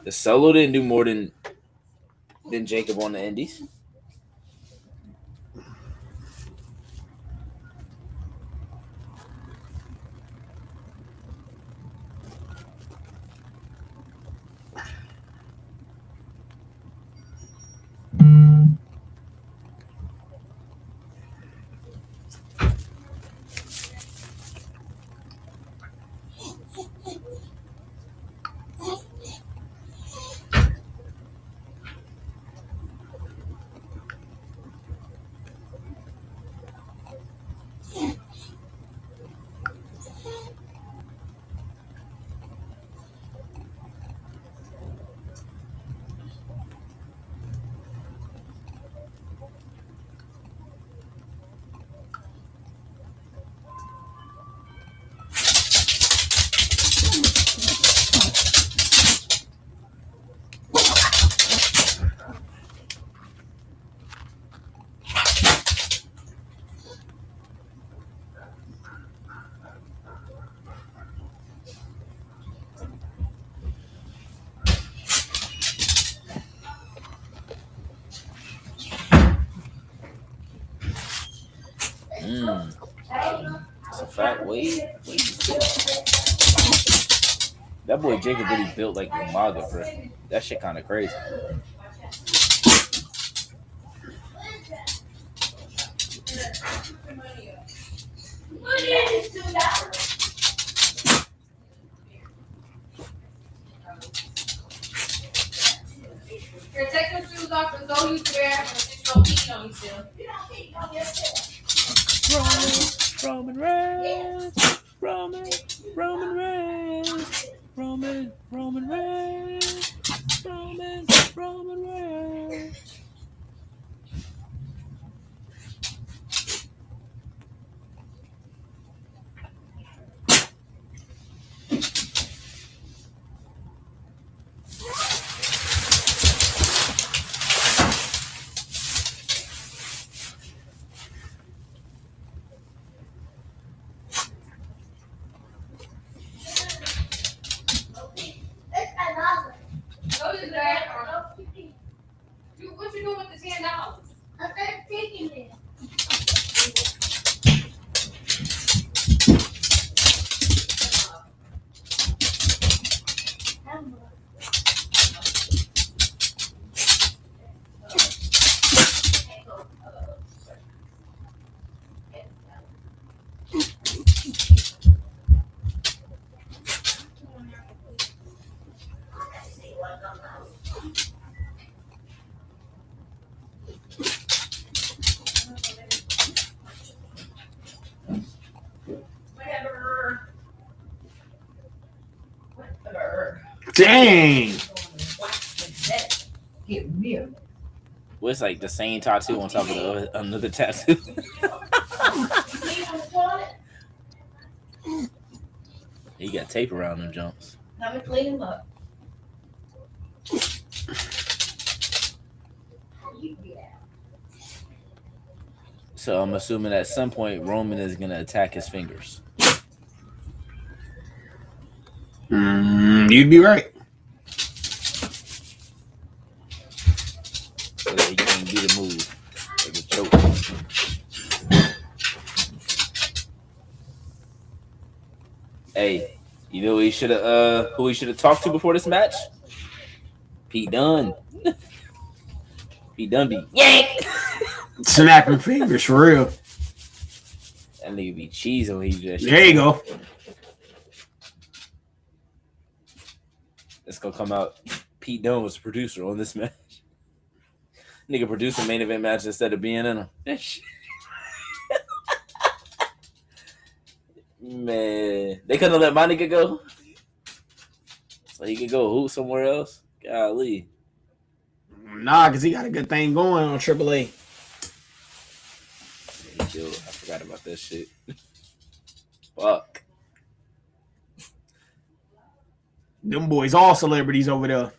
The Solo didn't do more than Jacob on the Indies. It's a fact. Wait. That boy Jacob really built like Umaga, bro. That shit kind of crazy. Here, take your shoes off and go use the bathroom since you don't pee on yourself. Roman Reigns. Roman Reigns. Roman Reigns. Roman Reigns. Roman Reigns. Dang. Well, it's like the same tattoo on top of another tattoo. He got tape around them jumps. Let me clean him up. So I'm assuming at some point Roman is gonna attack his fingers. You'd be right. So that he can do the move. Like a choke. Hey, you know who he should have talked to before this match? Pete Dunne. Pete Dunne be yank. Snapping fingers for real. That nigga be cheesing when he just. There you go. It's gonna come out. Pete Dunne was the producer on this match. Nigga produced a main event match instead of being in them. Man, they couldn't let my nigga go, so he could go hoop somewhere else. Golly. Nah, because he got a good thing going on AAA. I forgot about that shit. Fuck. Them boys all celebrities over there.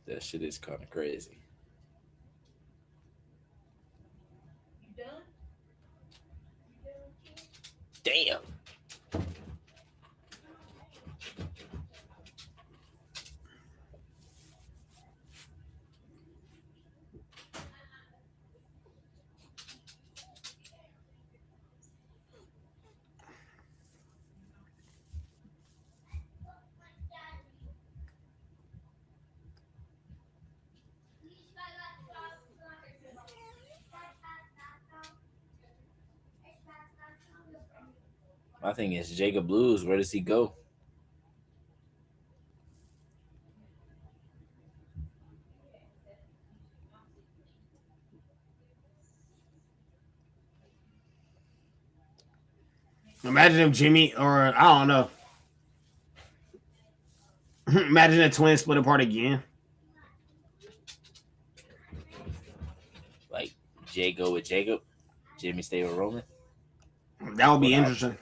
That shit is kind of crazy. You done? Damn. My thing is Jacob Blues. Where does he go? Imagine if Jimmy, or I don't know. Imagine the twins split apart again. Like Jay go with Jacob, Jimmy stay with Roman. That would be interesting.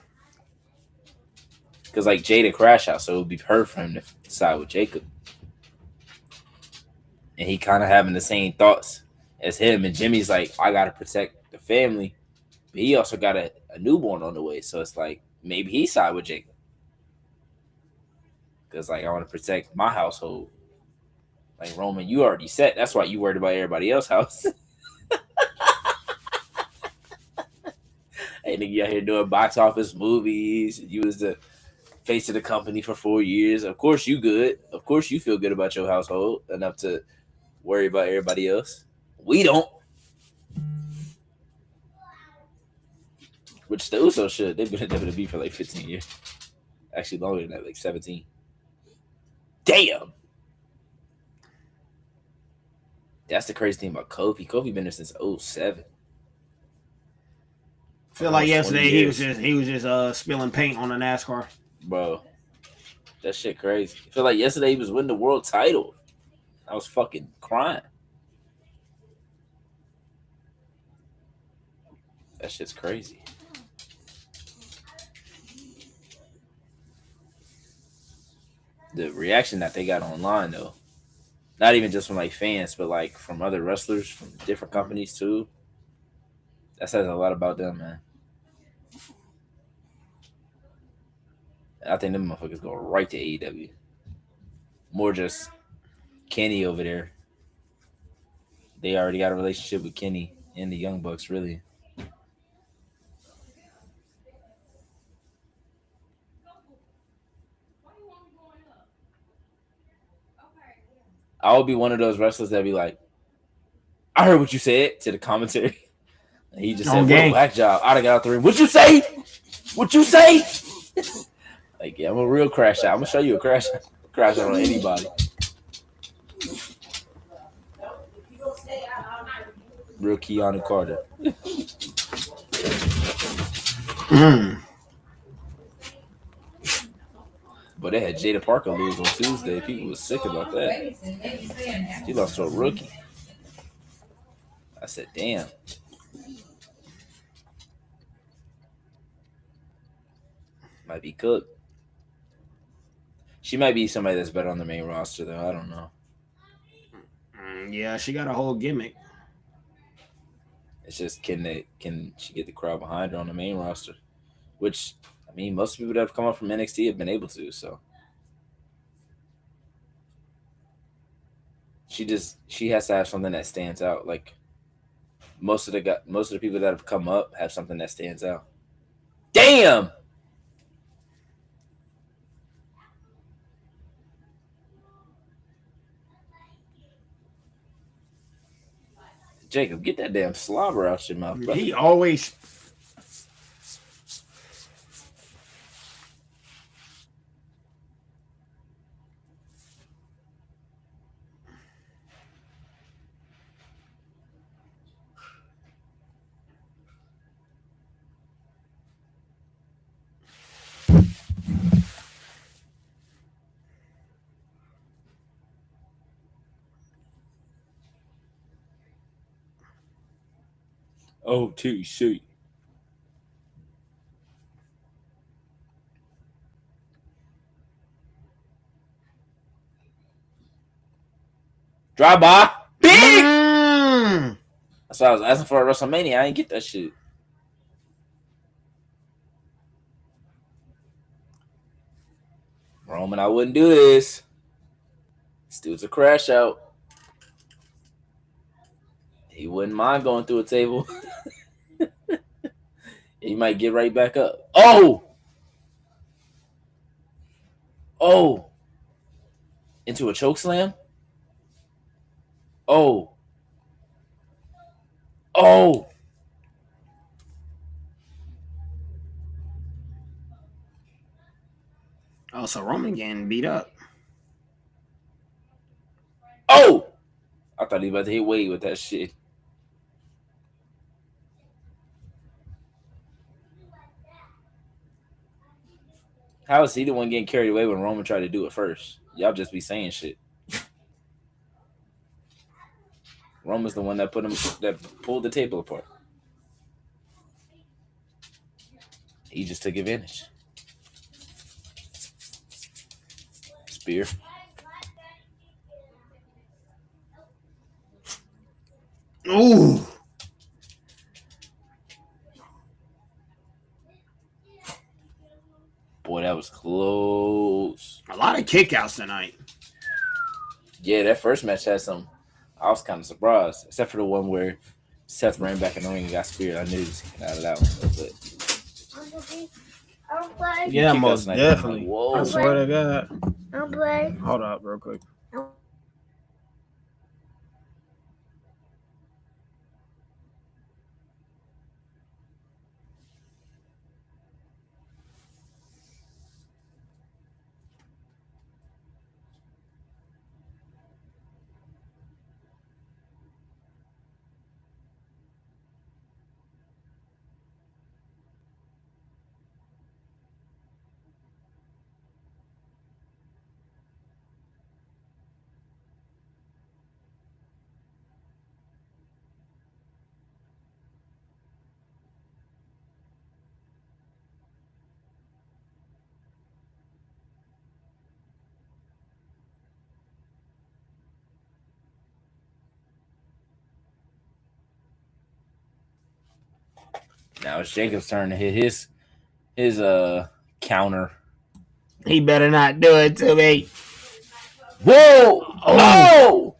Because like Jay to crash out, so it would be perfect for him to side with Jacob. And he kind of having the same thoughts as him. And Jimmy's like, I gotta protect the family, but he also got a newborn on the way. So it's like maybe he side with Jacob. Because like I want to protect my household. Like Roman, you already set. That's why you worried about everybody else's house. Hey nigga, you out here doing box office movies. You was the face of the company for 4 years. Of course you good. Of course you feel good about your household enough to worry about everybody else. We don't. Which the Usos should. They've been in WWE for like 15 years. Actually longer than that, like 17. Damn. That's the crazy thing about Kofi. Kofi been there since 07. I feel like yesterday he was just spilling paint on a NASCAR. Bro, that shit crazy. I feel like yesterday he was winning the world title. I was fucking crying. That shit's crazy. The reaction that they got online though, not even just from like fans, but like from other wrestlers from different companies too. That says a lot about them, man. I think them motherfuckers go right to AEW. More just Kenny over there. They already got a relationship with Kenny and the Young Bucks, really. I would be one of those wrestlers that be like, I heard what you said to the commentary. And he just said, what a whack job. I'd have got out the ring. What you say? What you say? Like, yeah, I'm a real crash out. I'm going to show you a crash out on anybody. Real Keanu Carter. But they had Jada Parker lose on Tuesday. People was sick about that. She lost to a rookie. I said, damn. Might be cooked. She might be somebody that's better on the main roster, though. I don't know. Yeah, she got a whole gimmick. It's just can she get the crowd behind her on the main roster? Which, I mean, most people that have come up from NXT have been able to. So she has to have something that stands out. Like most of the people that have come up have something that stands out. Damn. Jacob, get that damn slobber out your mouth, brother. He always. OTC. Drive by. Big! That's what I was asking for at WrestleMania. I didn't get that shit. Roman, I wouldn't do this. This dude's a crash out. He wouldn't mind going through a table. He might get right back up. Oh! Oh! Into a choke slam? Oh! Oh! Oh, so Roman getting beat up. Oh! I thought he was about to hit Wade with that shit. How is he the one getting carried away when Roman tried to do it first? Y'all just be saying shit. Roman's the one that pulled the table apart. He just took advantage. Spear. Ooh. Boy, that was close. A lot of kickouts tonight. Yeah, that first match had some. I was kind of surprised, except for the one where Seth ran back in the ring and got speared. I knew he was getting out of that one. But Yeah, most definitely. Like, whoa. I swear to God. I'll play. Hold up real quick. Now it's Jacob's turn to hit his counter. He better not do it to me. Whoa! Oh!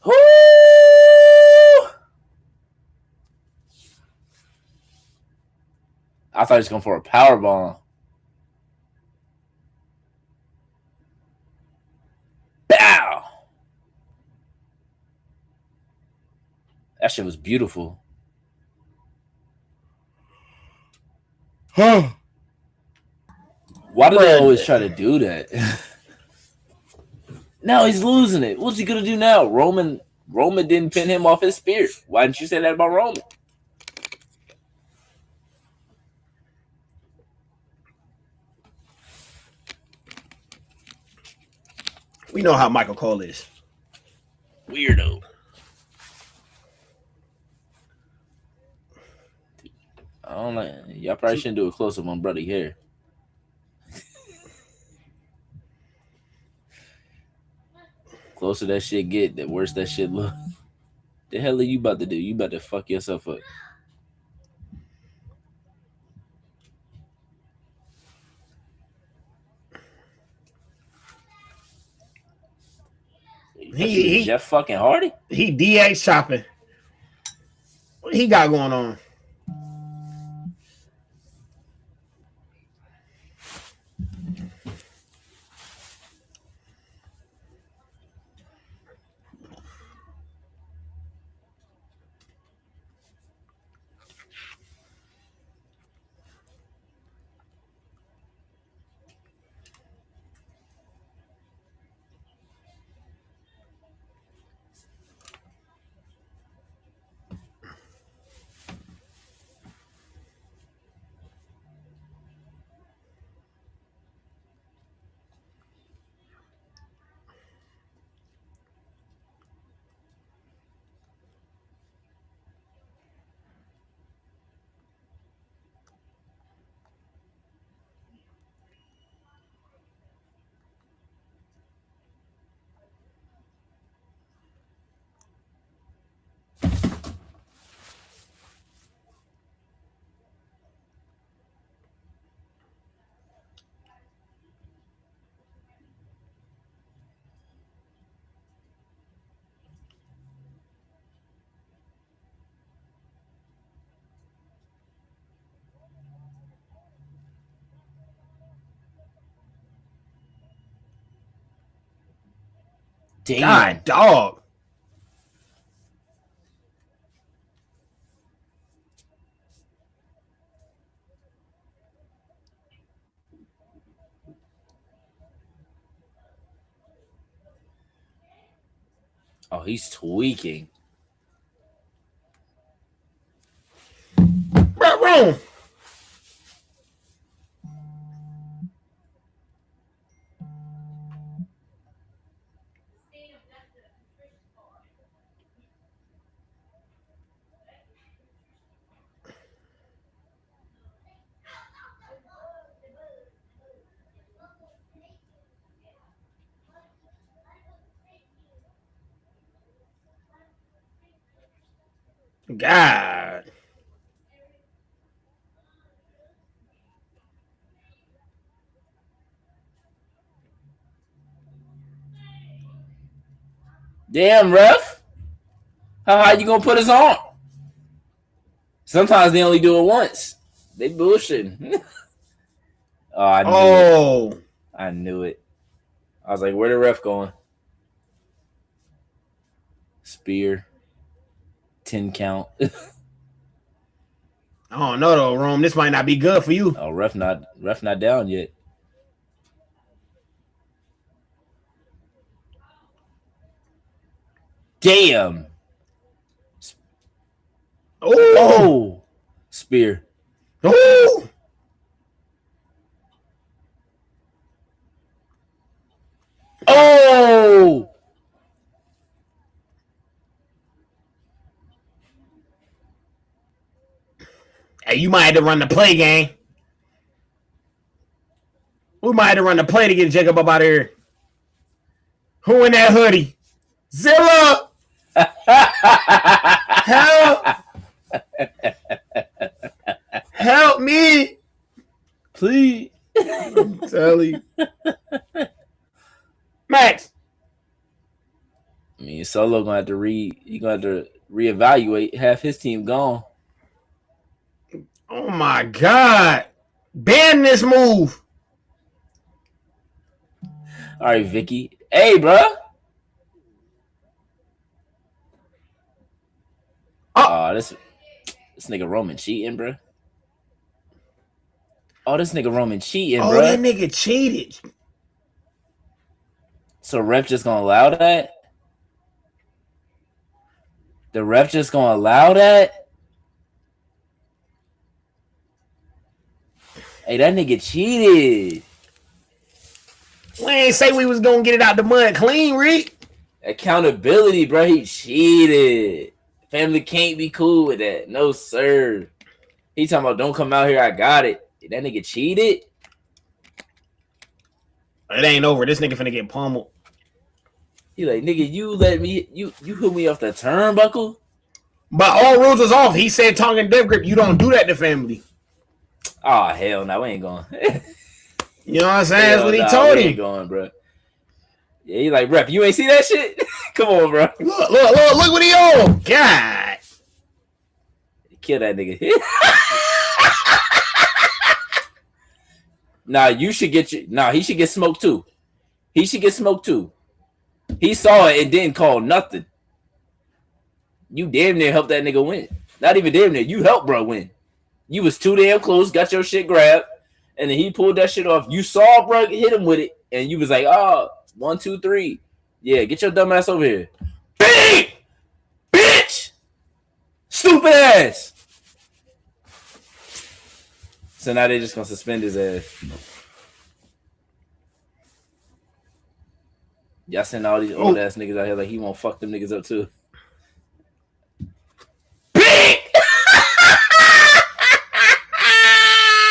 Woo! I thought he was going for a power bomb. Bow! That shit was beautiful. Huh. Why do they always Bruh. try to do that? Now he's losing it. What's he gonna do now? Roman didn't pin him off his spear. Why didn't you say that about Roman? We know how Michael Cole is. Weirdo. I don't like. Y'all probably shouldn't do a close up on Brody hair. Closer that shit get, the worse that shit look. The hell are you about to do? You about to fuck yourself up. He Jeff fucking Hardy? he DX shopping. What he got going on? Damn. God, dog. Oh, he's tweaking. Bruh, wrong. God. Damn, ref. How high you gonna put his arm? Sometimes they only do it once. They bullshitting. Oh, I knew it. Oh. I knew it. I was like, where the ref going? Spear. 10 count. I don't know though, Rome. This might not be good for you. Oh, ref not down yet. Damn. Oh. Oh. Spear. Oh. Oh. Hey, you might have to run the play game. We might have to run the play to get Jacob up out of here. Who in that hoodie? Zilla! Help! Help me! Please. Tell you. Max! I mean, Solo gonna have to reevaluate. Half his team gone. Oh my God! Ban this move! All right, Vicky. Hey, bro. Oh, this nigga Roman cheating, bro. Oh, this nigga Roman cheating, Oh, bro. that nigga cheated. So ref just gonna allow that? The ref just gonna allow that? Hey, that nigga cheated. We ain't say we was gonna get it out the mud clean, Rick. Accountability, bro. He cheated. Family can't be cool with that. No, sir. He talking about don't come out here. I got it. That nigga cheated. It ain't over. This nigga finna get pummeled. He like, nigga, you let me, you hook me off the turnbuckle. But all rules was off. He said tongue and death grip. You don't do that to family. Oh hell no, we ain't going. You know what I'm saying? That's what he told we him. Ain't going, bro. Yeah, he like, ref, you ain't see that shit? Come on, bro. Look what he on. God. Kill that nigga. Nah, you should get your. Nah, he should get smoked too. He should get smoked too. He saw it and didn't call nothing. You damn near helped that nigga win. Not even damn near. You helped bro win. You was too damn close, got your shit grabbed, and then he pulled that shit off. You saw bro hit him with it, and you was like, oh, 1, 2, 3. Yeah, get your dumb ass over here. Bang! Bitch! Stupid ass! So now they just gonna suspend his ass. Y'all send all these old ass niggas out here like he won't fuck them niggas up too.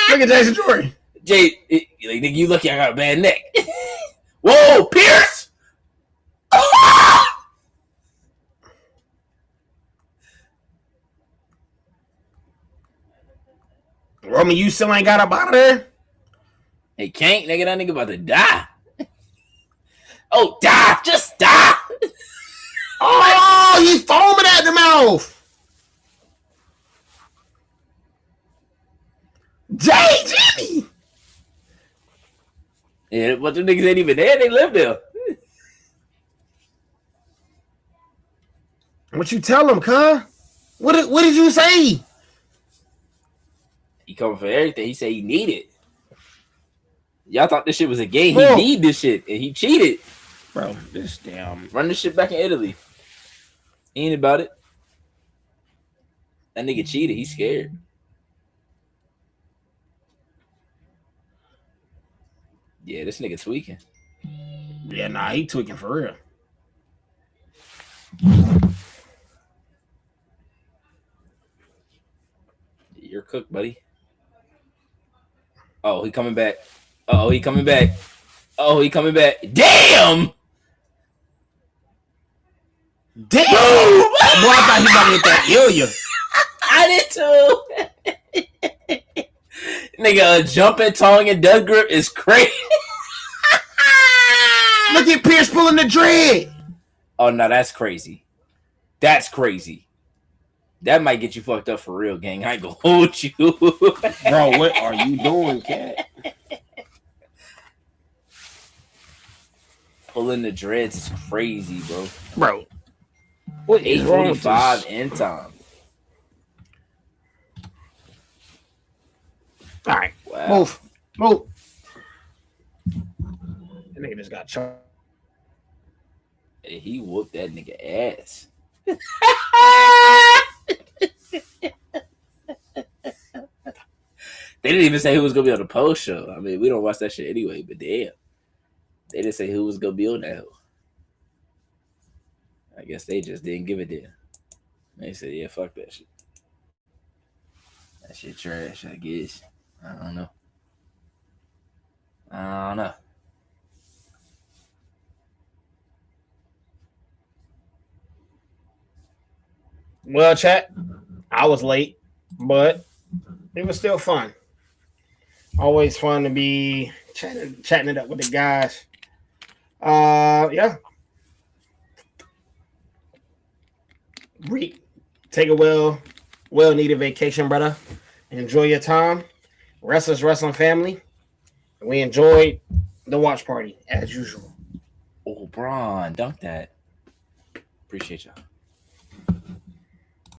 Look at Jason Jordan. Jay, like nigga, you lucky I got a bad neck. Whoa, Pierce! Roman, you still ain't got up out of there? Hey, can't nigga, that nigga about to die. Oh, die! Just die! Oh, he's foaming at the mouth. Jimmy. Yeah, but them niggas ain't even there. They live there. What you tell him, cuz? What did you say? He coming for everything. He said he need it. Y'all thought this shit was a game. Bro. He need this shit, and he cheated. Bro, this damn. Run this shit back in Italy. He ain't about it. That nigga cheated. He's scared. Yeah, this nigga tweaking. Yeah, nah, he tweaking for real. You're cooked, buddy. Oh, he coming back. Oh, he coming back. Oh, he coming back. Damn! Damn! Boy, I thought he about to hit that Ilya. I did too. Nigga, a jumping tongue and death grip is crazy. Look at Pierce pulling the dread. Oh, no, that's crazy. That's crazy. That might get you fucked up for real, gang. I ain't gonna hold you. Bro, what are you doing, cat? Pulling the dreads is crazy, bro. Bro. What is wrong with 8:45 this? end time. All right. Wow. Move. That nigga just got choked. Hey, he whooped that nigga ass. They didn't even say who was gonna be on the post show. I mean, we don't watch that shit anyway, but damn. They didn't say who was gonna be on that. I guess they just didn't give a damn. They said, yeah, fuck that shit. That shit trash, I guess. I don't know. Well, chat, I was late, but it was still fun. Always fun to be chatting it up with the guys. Yeah. Take a well-needed vacation, brother. Enjoy your time. Restless Wrestling family. We enjoyed the watch party, as usual. Oh, Braun, dunk that. Appreciate y'all.